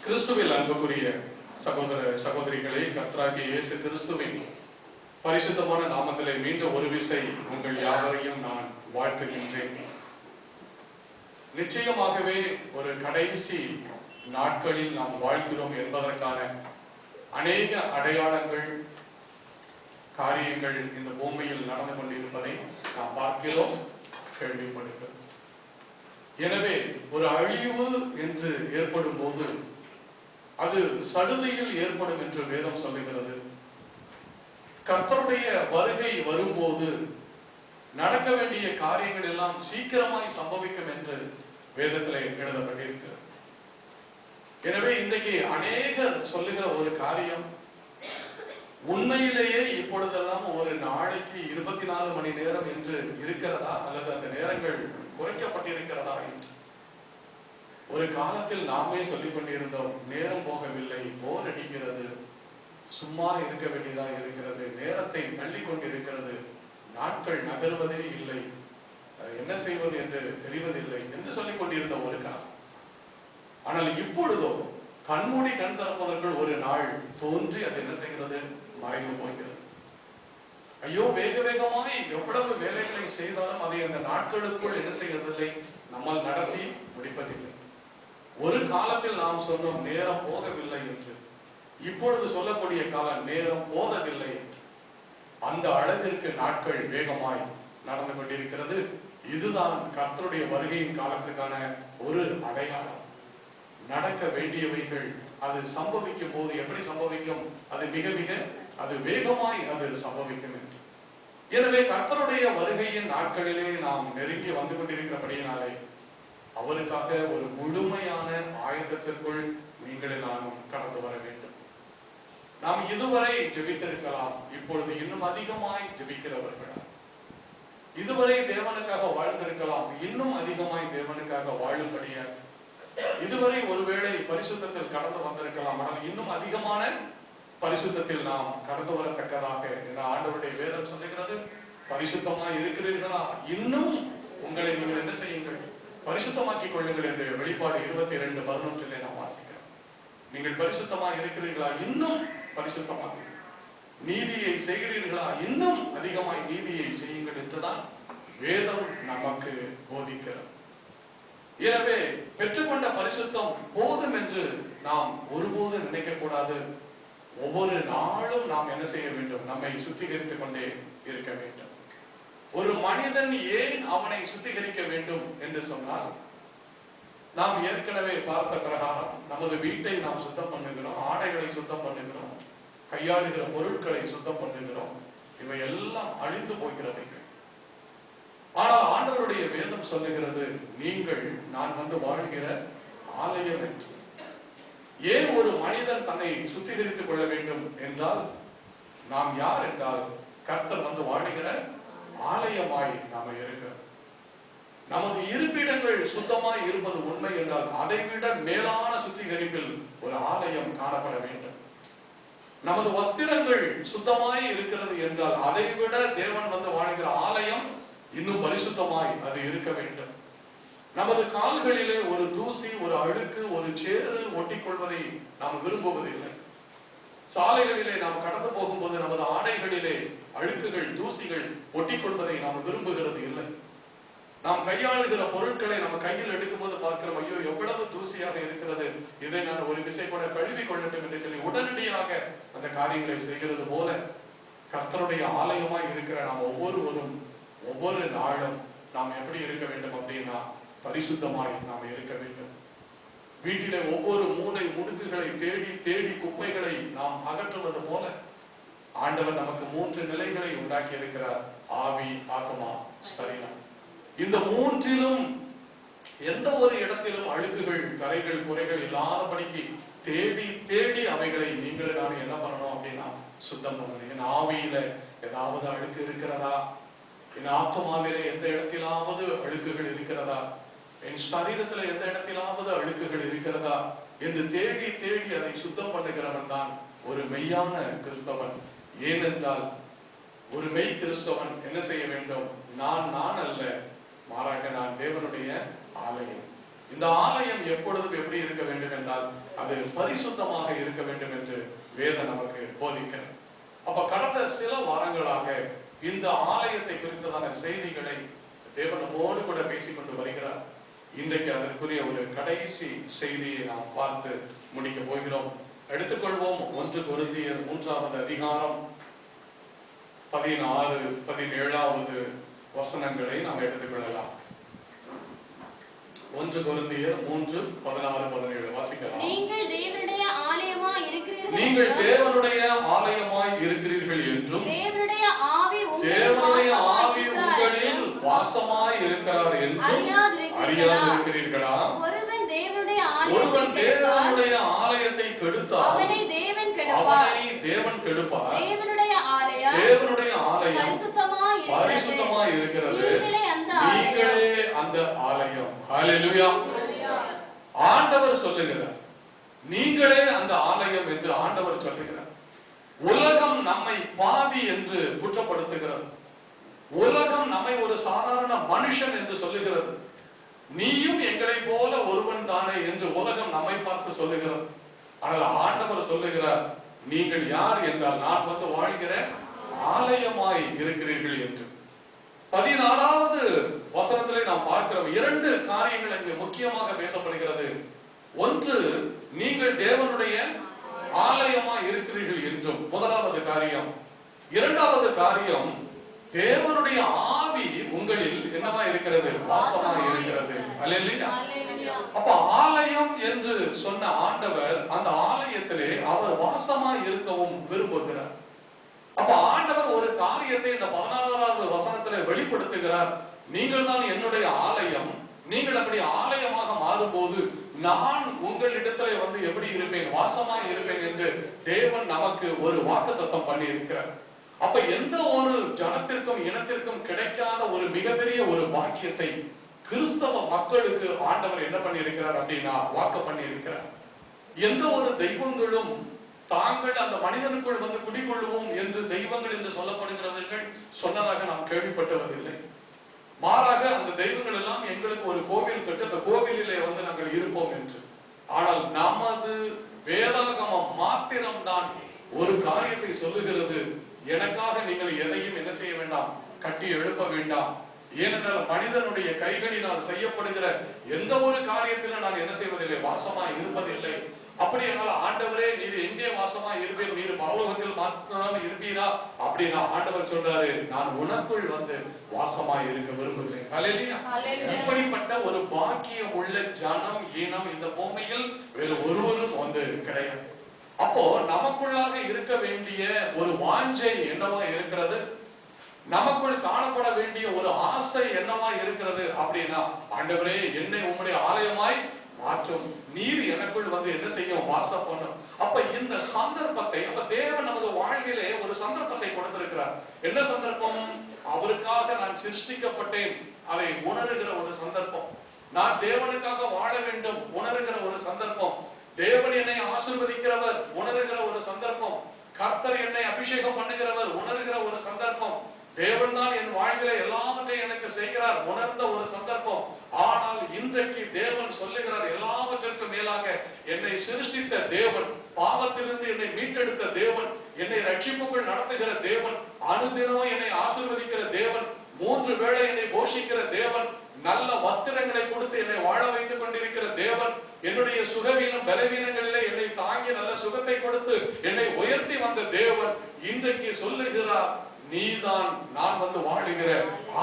கிறிஸ்துவில் அன்புக்குரிய சகோதர சகோதரிகளை, கர்த்தராகிய இயேசு கிறிஸ்துவின் பரிசுத்தமான நாமத்திலே மீண்டும் ஒரு விசை உங்கள் யாவரையும் நான் வாழ்த்துகின்றேன். நிச்சயமாகவே ஒரு கடைசி நாட்களில் நாம் வாழ்கிறோம் என்பதற்கான அநேக அடையாளங்கள், காரியங்கள் இந்த பூமியில் நடந்து கொண்டிருப்பதை நாம் பார்க்கிறோம், கேள்விப்படுகிறோம். எனவே ஒரு அழிவு என்று ஏற்படும் போது அது சடுதியில் ஏற்படும் என்று வேதம் சொல்லுகிறது. கர்த்தருடைய வருகை வரும்போது நடக்க வேண்டிய காரியங்கள் எல்லாம் சீக்கிரமாய் சம்பவிக்கும் என்று வேதத்திலே எழுதப்பட்டிருக்கிறது. எனவே இன்றைக்கு அநேகர் சொல்லுகிற ஒரு காரியம், உண்மையிலேயே இப்பொழுதெல்லாம் ஒரு நாளைக்கு 24 மணி நேரம் என்று இருக்கிறதா அல்லது அந்த நேரங்கள் குறைக்கப்பட்டிருக்கிறதா என்று. ஒரு காலத்தில் நாமே சொல்லிக் கொண்டிருந்தோம், நேரம் போகவில்லை, போர் அடிக்கிறது, சும்மா இருக்க வேண்டியதாக இருக்கிறது, நேரத்தை தள்ளி கொண்டிருக்கிறது, நாட்கள் நகர்வதே இல்லை, என்ன செய்வது என்று தெரிவதில்லை என்று சொல்லிக் கொண்டிருந்த ஒரு காலம். ஆனால் இப்பொழுதோ கண்மூடி கண் திறப்பவர்கள் ஒரு நாள் தோன்றி அது என்ன செய்கிறது, மறைந்து போகிறது. ஐயோ, வேக வேகமாய் எவ்வளவு வேலைகளை செய்தாலும் அதை அந்த நாட்களுக்குள் என்ன செய்வதில்லை, நம்மால் நடத்தி முடிப்பதில்லை. ஒரு காலத்தில் நாம் சொன்னோம் நேரம் போகவில்லை என்று. இப்பொழுது சொல்லக்கூடிய காலம் நேரம் போகவில்லை என்று. அந்த அளவிற்கு நாட்கள் வேகமாய் நடந்து கொண்டிருக்கிறது. இதுதான் கர்த்தருடைய வருகையின் காலத்திற்கான ஒரு அடையாளம். நடக்க வேண்டியவைகள் அது சம்பவிக்கும் போது எப்படி சம்பவிக்கும், அது மிக மிக அது வேகமாய் அது சம்பவிக்கும் என்று. எனவே கர்த்தருடைய வருகையின் நாட்களிலே நாம் நெருங்கி வந்து கொண்டிருக்கிறபடியினாலே அவருக்காக ஒரு முழுமையான ஆயத்தத்திற்குள் நீங்கள் நானும் கடந்து வர வேண்டும். நாம் இதுவரை ஜெபித்திருக்கலாம், இப்பொழுது இன்னும் அதிகமாய் ஜெபிக்கிறவர்களா. இதுவரை தேவனுக்காக வாழ்ந்திருக்கலாம், இன்னும் அதிகமாய் தேவனுக்காக வாழும்படியா. இதுவரை ஒருவேளை பரிசுத்தத்தில் கடந்து வந்திருக்கலாம், ஆனால் இன்னும் அதிகமான பரிசுத்தத்தில் நாம் கடந்து வரத்தக்கதாக என்ற ஆண்டவருடைய வேதம் சொல்லுகிறது. பரிசுத்தமாய் இருக்கிறீர்களா, இன்னும் உங்களை நீங்கள் என்ன செய்யுங்கள், பரிசுத்தமாக்கிக் கொள்ளுங்கள் என்று வெளிப்பாடு 22:11 நாம் வாசிக்கிறோம். நீங்கள் பரிசுத்தமாக இருக்கிறீர்களா, இன்னும் பரிசுத்தமாக. நீதியை செய்கிறீர்களா, இன்னும் அதிகமாய் நீதியை செய்யுங்கள் என்றுதான் வேதம் நமக்கு போதிக்கிறது. எனவே பெற்றுக்கொண்ட பரிசுத்தம் போதும் என்று நாம் ஒருபோதும் நினைக்க கூடாது. ஒவ்வொரு நாளும் நாம் என்ன செய்ய வேண்டும், நம்மை சுத்திகரித்துக் கொண்டே இருக்க வேண்டும். ஒரு மனிதன் ஏன் அவனை சுத்திகரிக்க வேண்டும் என்று சொன்னால், நாம் ஏற்கனவே பார்த்த பிரகாரம் நமது வீட்டை நாம் சுத்தம் பண்ணுகிறோம், ஆடைகளை சுத்தம் பண்ணுகிறோம், கையாளுகிற பொருட்களை சுத்தம் பண்ணுகிறோம். இவை எல்லாம் அழிந்து போகிறவைகள். ஆனால் ஆண்டவருடைய வேதம் சொல்லுகிறது, நீங்கள் நான் வந்து வாழ்கிற ஆலயம் என்று. ஏன் ஒரு மனிதன் தன்னை சுத்திகரித்துக் கொள்ள வேண்டும் என்றால், நாம் யார் என்றால் கர்த்தர் வந்து வாழுகிற ஆலயமாய் நாம இருக்கிறோம். நமது இருப்பிடங்கள் சுத்தமாய் இருப்பது உண்மை என்றால் அதைவிட மேலான சுத்திகரிப்பில் ஒரு ஆலயம் காணப்பட வேண்டும். நமது வஸ்திரங்கள் சுத்தமாய் இருக்கிறது என்றால் அதைவிட தேவன் வந்து வாழ்கிற ஆலயம் இன்னும் பரிசுத்தமாய் அது இருக்க வேண்டும். நமது கால்களிலே ஒரு தூசி, ஒரு அழுக்கு, ஒரு சேறு ஒட்டி கொள்வதை நாம் விரும்புவதில்லை. சாலைகளிலே நாம் கடந்து போகும்போது நமது ஆடைகளிலே அழுக்குகள், தூசிகள் ஒட்டி கொள்வதை நாம் விரும்புகிறது இல்லை. நாம் கையாளுகிற பொருட்களை நம்ம கையில் எடுக்கும் போது பார்க்கிறோம், ஐயோ எவ்வளவு தூசியாக இருக்கிறது, இதை நான் ஒரு விசை கூட கழுவி கொள்ளட்டும் என்று சொல்லி உடனடியாக அந்த காரியங்களை செய்கிறது போல கர்த்தருடைய ஆலயமாய் இருக்கிற நாம் ஒவ்வொருவரும் ஒவ்வொரு நாளும் நாம் எப்படி இருக்க வேண்டும் அப்படின்னா பரிசுத்தமாய் நாம் இருக்க வேண்டும். வீட்டிலே ஒவ்வொரு மூலை முடுக்குகளை தேடி தேடி குப்பைகளை நாம் அகற்றுவது போல ஆண்டவர் நமக்கு 3 நிலைகளை உண்டாக்கி இருக்கிறார்: ஆவி, ஆத்மா, சரீரம். இந்த 3லும் எந்த ஒரு இடத்திலும் அழுக்குகள், கரைகள், குறைகள் இல்லாதபடிக்கு தேடி தேடி அவைகளை நீங்கள் நான் என்ன பண்ணணும் அப்படின்னா சுத்தம் பண்ணணும். என் ஆவியில ஏதாவது அழுக்கு இருக்கிறதா, என் ஆத்மாவிலே எந்த இடத்திலாவது அழுக்குகள் இருக்கிறதா, என் சரீரத்துல எந்த இடத்திலாவது அழுக்குகள் இருக்கிறதா என்று தேடி தேடி அதை சுத்தம் பண்ணுகிறவன் தான் ஒரு மெய்யான கிறிஸ்தவன். ஏனென்றால் ஒரு மெய் கிறிஸ்தவன் என்ன செய்ய வேண்டும், நான் அல்ல, மாறாக நான் தேவனுடைய ஆலயம். இந்த ஆலயம் எப்பொழுதும் எப்படி இருக்க வேண்டும் என்றால் அது பரிசுத்தமாக இருக்க வேண்டும் என்று வேதம் நமக்கு போதிக்கிறது. அப்ப கடந்த சில வாரங்களாக இந்த ஆலயத்தை குறித்ததான செய்திகளை தேவன் நம்மோடு கூட பேசிக்கொண்டு வருகிறார். இன்றைக்கு அதற்குரிய ஒரு கடைசி செய்தியை நாம் பார்த்து முடிக்க போகிறோம். எடுத்துக்கொள்வோம் 1 கொரிந்தியர் 3வது அதிகாரம் 16, 17வது வசனங்களை நாம் எடுத்துக்கொள்ளலாம். 1 கொரிந்தியர் 3, 16, 17 வாசிக்கலாம். நீங்கள் தேவனுடைய ஆலயமாய் இருக்கிறீர்கள் என்றும் தேவனுடைய ஆவி உங்களில் வாசமாய் இருக்கிறார் என்றும் அறியாதிருக்கிறீர்களா? ஒருவன் தேவனுடைய ஆலயத்தை கெடுத்தால் அவனை தேவன் கெடுப்பார். தேவனுடைய ஆலயம் பரிசுத்தமாய் இருக்கிறது. நீங்களே அந்த ஆலயம். ஹல்லேலூயா. ஆண்டவர் சொல்லுகிறார், நீங்களே அந்த ஆலயம் என்று ஆண்டவர் சொல்லுகிறார். உலகம் நம்மை பாவி என்று குற்றப்படுத்துகிறது. உலகம் நம்மை ஒரு சாதாரண மனுஷன் என்று சொல்லுகிறது. நீயும் எங்களை போல ஒருவன் தானே என்று உலகம் நம்மை பார்த்து சொல்லுகிறது. ஆனால் ஆண்டவர் சொல்லுகிறார், நீங்கள் யார் என்றால் நான் வந்து வாழ்கிற ஆலயமாய் இருக்கிறீர்கள் என்று. 16வது வசனத்திலே நாம் பார்க்கிறோம். 2 காரியங்கள் இங்கு முக்கியமாக பேசப்படுகிறது. ஒன்று, நீங்கள் தேவனுடைய ஆலயமாய் இருக்கிறீர்கள் என்றும் முதலாவது காரியம். இரண்டாவது காரியம், தேவனுடைய ஆவி உங்களில் என்னவா இருக்கிறது? வாசமாய் இருக்கிறது. அல்லேலூயா. அப்ப ஆலயம் என்று சொன்ன ஆண்டவர் அந்த ஆலயத்திலே அவர் வாசமாய் இருக்கவும் விரும்புகிறார். அப்ப ஆண்டவர் ஒரு காரியத்தை இந்த 16வது வசனத்திலே வெளிப்படுத்துகிறார். நீங்கள் தான் என்னுடைய ஆலயம். நீங்கள் அப்படி ஆலயமாக மாறும்போது நான் உங்களிடத்திலே வந்து எப்படி இருப்பேன்? வாசமாய் இருப்பேன் என்று தேவன் நமக்கு ஒரு வாக்குத்தத்தம் பண்ணி இருக்கிறார். அப்ப எந்த ஒரு ஜனத்திற்கும் இனத்திற்கும் கிடைக்காத ஒரு மிகப்பெரிய ஒரு பாக்கியத்தை கிறிஸ்தவ மக்களுக்கு ஆண்டவர் என்ன பண்ணி இருக்கிறார் அப்படின்னா வாக்கு பண்ணி இருக்கிறார். எந்த ஒரு தெய்வங்களும் தாங்கள் அந்த மனிதனுக்குள் வந்து குடிகொள்ளுவோம் என்று தெய்வங்கள் என்று சொல்லப்படுகிறவர்கள் சொன்னதாக நாம் கேள்விப்பட்டதில்லை. மாறாக அந்த தெய்வங்கள் எல்லாம் எங்களுக்கு ஒரு கோவில் கட்டு, அந்த கோவிலிலே வந்து நாங்கள் இருப்போம் என்று. ஆனால் நமது வேதாகமம் மாத்திரம்தான் ஒரு காரியத்தை சொல்லுகிறது. எனக்காக நீங்கள் எதையும் என்ன செய்ய வேண்டாம்? கட்டி எழுப்ப வேண்டாம். ஏனென்றால் மனிதனுடைய கைகளினால் செய்யப்படுகிற எந்த ஒரு காரியத்திலும் நான் என்ன செய்வதில்லை? வாசமாய் இருப்பதில்லை. அப்படி என்னால் ஆண்டவரே நீர் எங்கே வாசமா இருப்பீர்? நீர் பரலோகத்தில் மாத்திரம் இருப்பீரா? அப்படின்னா ஆண்டவர் சொல்றாரு, நான் உனக்குள் வந்து வாசமாய் இருக்க விரும்புகிறேன். ஹல்லேலூயா. இப்படிப்பட்ட ஒரு பாக்கியம் உள்ள ஜனம் இனம் இந்த பூமியில் வேறு ஒருவரும் வந்து கிடையாது. அப்போ நமக்குள்ளாக இருக்க வேண்டிய ஒரு வாஞ்சை என்னவா இருக்கிறது? நமக்குள் காணப்பட வேண்டிய ஒரு ஆசை என்னவா இருக்கிறது அப்படின்னா, ஆண்டவரே என்னை உம்முடைய ஆலயமாய் மாற்றும். நீர் எனக்குள் வந்து என்ன செய்யும்? வாசம் பண்ணும். அப்ப இந்த சந்தர்ப்பத்தை, அப்ப தேவன் நமது வாழ்விலே ஒரு சந்தர்ப்பத்தை கொடுத்திருக்கிறார். என்ன சந்தர்ப்பம்? அவருக்காக நான் சிருஷ்டிக்கப்பட்டேன் அதை உணர்கிற ஒரு சந்தர்ப்பம். நான் தேவனுக்காக வாழ வேண்டும் உணர்கிற ஒரு சந்தர்ப்பம். தேவன் என்னை ஆசீர்வதிக்கிறவர் உணர்கிற ஒரு சந்தர்ப்பம். கர்த்தர் என்னை அபிஷேகம் பண்ணுகிறவர் உணர்கிற ஒரு சந்தர்ப்பம். தேவன் தான் என் வாழ்வில எல்லாவற்றையும் எனக்கு செய்கிறார் உணர்ந்த ஒரு சந்தர்ப்பம். ஆனால் இன்றைக்கு தேவன் சொல்லுகிறார், எல்லாவற்றிற்கும் மேலாக என்னை சிருஷ்டித்த தேவன், பாவத்திலிருந்து என்னை மீட்டெடுத்த தேவன், என்னை ரட்சிப்புக்குள் நடத்துகிற தேவன், அனுதினமும் என்னை ஆசீர்வதிக்கிற தேவன், 3 வேளை என்னை போஷிக்கிற தேவன், நல்ல வஸ்திரங்களை கொடுத்து என்னை வாழ வைத்துக் கொண்டிருக்கிற தேவன், என்னுடைய சுகவீனம் பலவீனங்களிலே என்னை தாங்கி நல்ல சுகத்தை கொடுத்து என்னை உயர்த்தி வந்த தேவன் இன்றைக்கு சொல்லுகிறார், நீதான் நான் வந்து வாழுகிற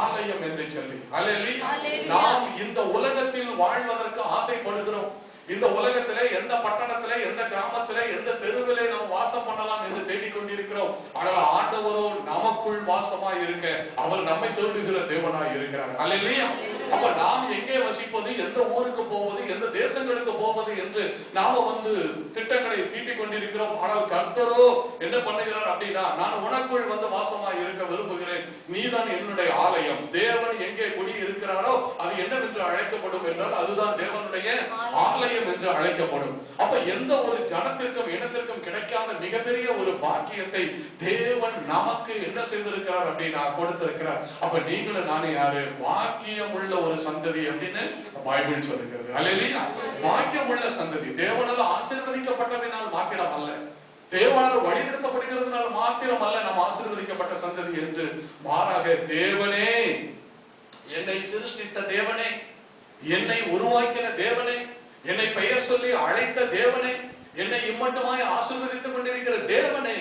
ஆலயம் என்று சொல்லி. ஹல்லேலூயா. நாம் இந்த உலகத்தில் வாழ்வதற்கு ஆசைப்படுகிறோம். இந்த உலகத்திலே எந்த பட்டணத்திலே, எந்த கிராமத்திலே, எந்த தெருவிலே நாம் வாசம் பண்ணலாம் என்று தேடிக்கொண்டிருக்கிறோம். ஆனால் ஆண்டவரோ நமக்குள் வாசமாய் இருக்க அவர் நம்மை தேடுகிற தேவனாய் இருக்கிறார். ஹல்லேலூயா. அப்ப நாம் எங்கே வசிப்பது, எந்த ஊருக்கு போவது, எந்த தேசங்களுக்கு போவது என்று நாம வந்து திட்டங்களை தீட்டிக் கொண்டிருக்கிறோம். ஆனால் கர்த்தரோ என்ன பண்ணுகிறார் அப்படின்னா, நான் உனக்குள் வந்து வாசமாய் இருக்க விரும்புகிறேன். நீதான் என்னுடைய ஆலயம். தேவன் எங்கே குடி இருக்கிறாரோ அது என்னவென்று அழைக்கப்படும் என்றால் அதுதான் தேவனுடைய ஆலயம் என்று என்று அழைக்கப்படும். அப்ப எந்த ஒரு ஜனத்திற்கும் இனத்திற்கும் கிடைக்காத மிகப்பெரிய ஒரு பாக்கியத்தை தேவன் நமக்கு என்ன செய்திருக்கிறார் அப்படின்னா கொடுத்திருக்கிறார். அப்ப நீங்களும் நானே யாரு? பாக்கியம் உள்ள ஒரு சந்ததி அப்படின்னு பைபிள் சொல்லுகிறது. அல்லேலூயா. பாக்கியம் உள்ள சந்ததி தேவனால் ஆசீர்வதிக்கப்பட்டதினால் மாத்திரம் அல்ல, தேவனால் வழிநடத்தப்படுகிறதுனால மாத்திரம் அல்ல நாம் ஆசீர்வதிக்கப்பட்ட சந்ததி என்று, மாறாக தேவனே, என்னை சிருஷ்டித்த தேவனே, என்னை உருவாக்கின தேவனே, என்னை பெயர் சொல்லி அழைத்த தேவனே, என்னை இம்மட்டுமாய் ஆசீர்வதித்துக் கொண்டிருக்கிற தேவனே,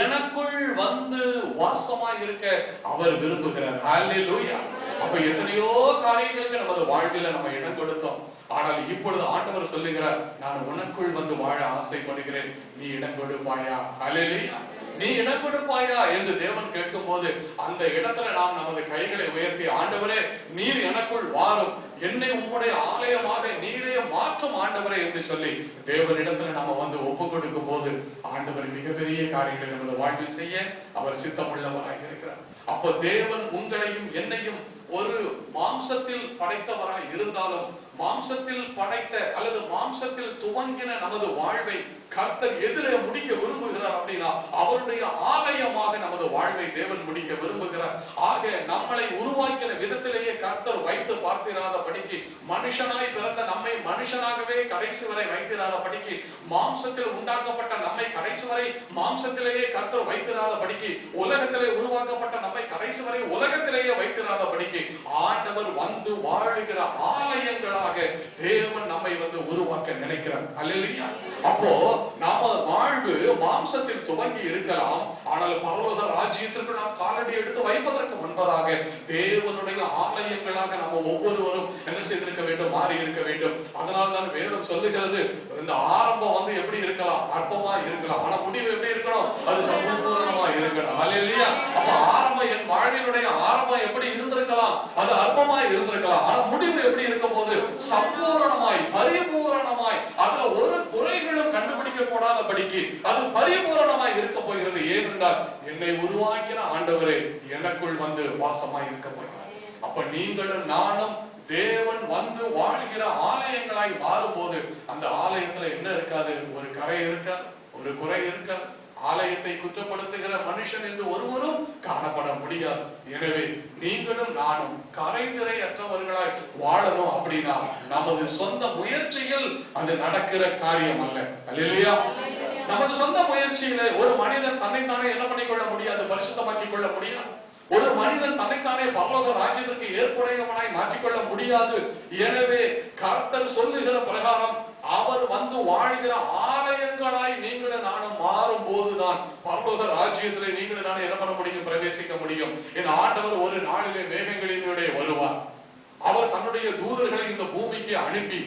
எனக்குள் வந்து வாசமாய் இருக்க அவர் விரும்புகிறார். ஹல்லேலூயா. அப்ப எத்தனையோ காரியங்களுக்கு நமது வாழ்வில் நம்ம இடம் கொடுத்தோம். ஆனால் இப்பொழுது ஆண்டவர் சொல்லுகிறார், நான் உனக்குள் வந்து வாழ ஆசைப்படுகிறேன், நீ இடம் கொடுப்பாயா? ஹல்லேலூயா. நீ இடம் கொடுப்பாயா என்று தேவன் கேட்கும் போது அந்த இடத்துல நாம் நமது கைகளை உயர்த்தி, ஆண்டவரே நீர் எனக்குள் வாரும், என்னை உம்முடைய ஆலயமாக நீரே மாற்றும் ஆண்டவரே என்று சொல்லி தேவனிடத்துல நாம வந்து ஒப்பு கொடுக்கும் போது ஆண்டவர் மிகப்பெரிய காரியங்களை நமது வாழ்வில் செய்ய அவர் சித்தமுள்ளவராக இருக்கிறார். அப்ப தேவன் உங்களையும் என்னையும் ஒரு மாம்சத்தில் படைத்தவராய் இருந்தாலும், மாம்சத்தில் படைத்த அல்லது மாம்சத்தில் துவங்கின நமது வாழ்வை கர்த்தர் எதிலே முடிக்க விரும்புகிறார் அப்படின்னா அவருடைய ஆலயமாக நமது வாழ்வை தேவன் முடிக்க விரும்புகிறார். ஆக நம்மளை உருவாக்கின விதத்திலேயே கர்த்தர் வைத்து பார்த்திராத படிக்கு, மனுஷனாய் பிறந்த நம்மை மனுஷனாகவே கடைசி வரை வைத்திராத படிக்கு, மாம்சத்தில் உண்டாக்கப்பட்ட நம்மை கடைசி வரை மாம்சத்திலேயே கர்த்தர் வைத்திராத படிக்கு, உலகத்திலே உருவாக்கப்பட்ட நம்மை கடைசி வரை உலகத்திலேயே வைத்திராத படிக்கு ஆண்டவர் வந்து வாழுகிற ஆலயங்களாக தேவன் நம்மை வந்து உருவாக்க நினைக்கிறார். அல்லேலூயா. அப்போ நாம வாழ்வு மாம்சத்தில் துவங்கி இருக்கலாம், ஆனால் பரலோக ராஜ்யத்திற்கு நாம் காலடி எடுத்து வைப்பதற்கு முன்பதாக தேவனுடைய ஆலயங்களாக நம்ம ஒவ்வொருவரும் என்ன செய்திருக்க வேண்டும்? மாறி இருக்க வேண்டும். அதனால்தான் வேதம் சொல்லுகிறது, இந்த ஆரம்பம் வந்து எப்படி இருக்கலாம்? அற்பமா இருக்கலாம், ஆனா முடிவு எப்படி இருக்கணும்? அது சம்பூர்ணமா இருக்கணும். அல்லேலூயா. அப்ப ஆரம்பம், என் வாழ்வினுடைய ஆரம்பம் எப்படி இருந்திருக்கலாம்? அது அற்பமா இருந்திருக்கலாம், ஆனா முடிவு எப்படி இருக்கும் போது சம்பூரணமாய் பரிபூரணமாய், அதுல ஒரு குறைகளும் கண்டுபிடிக்க கூடாதபடிக்கு அது பரிபூரணமாய் இருக்க போகிறது. ஏனென்றால் என்னை உருவாக்கின ஆண்டவரே எனக்குள் வந்து வாசமாய் இருக்க போகிறார். அப்ப நீங்களும் நானும் தேவன் வந்து வாழ்கிற ஆலயங்களாய் மாறும்போது அந்த ஆலயத்துல என்ன இருக்காது? ஒரு கரை இருக்காது, ஒரு குறை இருக்காது. ஆலயத்தை குற்றப்படுத்துகிற மனுஷன் என்று ஒருவரும் காணப்பட முடியாது. எனவே நீங்களும் நானும் கரைதிரை அற்றவர்களாய் வாழணும் அப்படின்னா நமது சொந்த முயற்சியில் அது நடக்கிற காரியம் அல்ல. அல்லேலூயா. நமது சொந்த முயற்சியில ஒரு மனிதன் தன்னைத்தானே என்ன பண்ணிக்கொள்ள முடியாது? பரிசுத்தமாக்கிக் கொள்ள முடியாது. ஒரு மனிதன் தன்னைத்தானே பரலோக ராஜ்யத்திற்கு ஏற்புடையவனாய் மாற்றிக்கொள்ள முடியாது. எனவே கர்த்தர் சொல்லுகிற பிரகாரம் அவர் வந்து வாழ்கிற ஆலயங்களாய் நீங்களும் நானும் மாறும் போதுதான் பரலோக ராஜ்யத்திலே நீங்களும் நானும் என்ன பண்ண முடியும்? பிரவேசிக்க முடியும். என் ஆண்டவர் ஒரு நாளிலே மேகங்களினுடைய வருவார். அவர் தன்னுடைய தூதர்களை இந்த பூமிக்கு அனுப்பி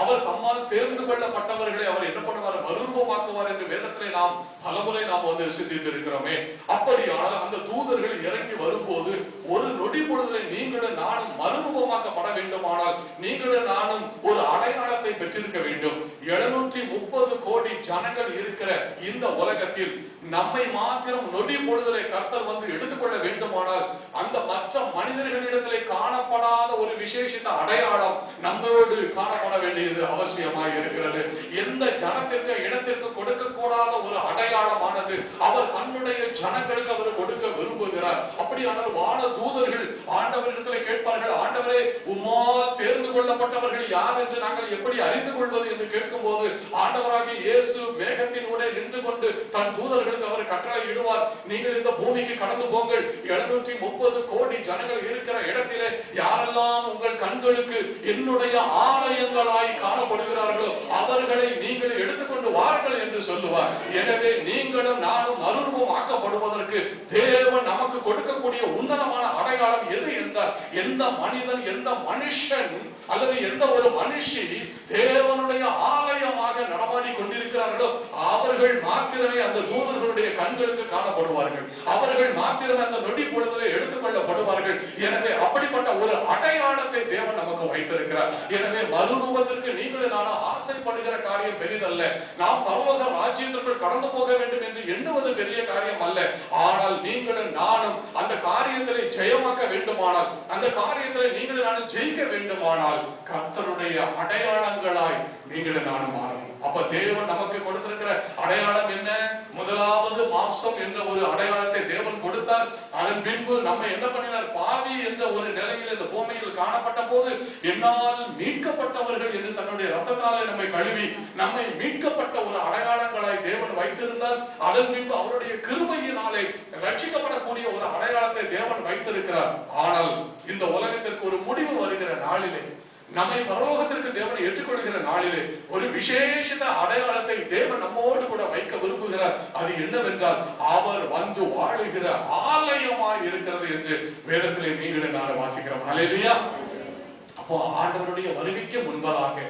அவர் தம்மால் தேர்ந்து கொள்ளப்பட்டவர்களை அவர் என்ன பண்ணுவார்? மறுரூபமாக்குவார் என்று வேதத்திலே நாம் பலமுறை நாம் வந்து சிந்தித்து இருக்கிறோமே. அப்படியானால் அந்த தூதர்கள் இறங்கி வரும்போது ஒரு நொடி பொழுதிலே நீங்களும் நானும் மறுரூபமாக்கப்பட வேண்டுமானால் நீங்களும் நானும் ஒரு அடையாளத்தை பெற்றிருக்க வேண்டும். 730 கோடி ஜனங்கள் இருக்கிற இந்த உலகத்தில் நம்மை மாத்திரம் நொடி பொழுதிலே கர்த்தர் வந்து எடுத்துக்கொள்ள வேண்டுமானால் அந்த மற்ற மனிதர்களிடத்திலே காணப்படாத ஒரு விசேஷித்த அடையாளம் நம்மோடு காணப்பட வேண்டியது அவசியமாய் இருக்கிறது. எந்த ஜனத்திற்கு இடத்திற்கு கொடுக்க கூடாத ஒரு அடையாளமானது அவர் தன்னுடைய ஜனங்களுக்கு அவர் கொடுக்க விரும்புகிறார். அப்படியானால் வான தூதர்கள் ஆண்டவரிடத்திலே கேட்பார்கள், ஆண்டவரே உம்மால் தேர்ந்து கொள்ளப்பட்டவர்கள் யார் என்று நாங்கள் எப்படி அறிந்து கொள்வது என்று கேட்கும் போது ஆண்டவராகிய இயேசு மேகத்தினூடே நின்று கொண்டு தன் தூதர்களுக்கு அவர் கட்டளை இடுவார், நீங்கள் இந்த பூமிக்கு கடந்து போங்கள். 730 கோடி ஜனங்கள் இருக்கிற இடத்திலே யாரெல்லாம் உங்கள் கண்களுக்கு என்னுடைய ஆலயங்களாய் காணப்படுகிறார்களோ அவர்களை நீங்கள் எடுத்துக்கொண்டு வாருங்கள் என்று சொல்லுவார். எனவே நீங்களும் நானும் மறுரூபம் ஆக்கப்படுவதற்கு தேவன் நமக்கு கொடுக்கக்கூடிய உன்னதமான அடையாளம் எது என்றால், எந்த மனிதன், எந்த மனுஷன் அல்லது எந்த ஒரு மனுஷி தேவனுடைய ஆலயமாக நடமாடி கொண்டிருக்கிறார்களோ அவர்கள் அவர்கள் மாத்திரமே அந்த தூதர்களுடைய கண்களுக்கு காணப்படுவார்கள். அவர்கள் மாத்திரமே அந்த நொடி பொழுதிலே எடுத்துக்கொள்ளப்படுவார்கள். எனவே அப்படிப்பட்ட ஒரு அடையாளத்தை தேவன் நமக்கு வைத்திருக்கிறார். எனவே மறுரூபத்திற்கு நீங்களும் நானும் ஆசைப்படுகிற காரியம் பெரிதல்ல. நாம் பரலோக ராஜ்யத்திற்குள் கடந்து போக வேண்டும் என்று எண்ணுவது பெரிய காரியம் அல்ல. ஆனால் நீங்களும் நானும் அந்த காரியத்திலே ஜெயமாக்க வேண்டுமானால், அந்த காரியத்திலே நீங்களும் நானும் ஜெயிக்க வேண்டுமானால் கர்த்தருடைய அடையாளங்களாய் நீங்களும் நானும் மாறணும். அப்ப தேவன் நமக்கு கொடுத்திருக்கிற அடையாளம் என்ன? முதலாவது மாம்சம் என்ற ஒரு அடையாளத்தை தேவன் கொடுத்தார். அதன் பின்பு நம்ம என்ன பண்ணினார்? பாவி என்ற ஒரு நிலையில் இந்த பூமியில் காணப்பட்ட போது என்னால் மீட்கப்பட்டவர்கள் என்று தன்னுடைய ரத்தத்தினாலே நம்மை கழுவி நம்மை மீட்கப்பட்ட ஒரு அடையாளங்களாய் தேவன் வைத்திருந்தார். அதன் பின்பு அவருடைய கிருபையினாலே ரட்சிக்கப்படக்கூடிய ஒரு அடையாளத்தை தேவன் வைத்திருக்கிறார். ஆனால் இந்த உலகத்திற்கு ஒரு முடிவு வருகிற நாளிலே, நம்மை பரலோகத்திற்கு தேவனை ஏற்றுக்கொள்கிற நாளிலே ஒரு விசேஷ அடையாளத்தை தேவன் நம்மோடு கூட வைக்க விரும்புகிறார். அது என்னவென்றால் அவர் வந்து வாழுகிற ஆலயமாய் இருக்கிறது என்று வேதத்திலே நீங்களே நான் வாசிக்கிறோம். ஹல்லேலூயா. அப்போ ஆண்டவருடைய வருகைக்கு முன்பதாக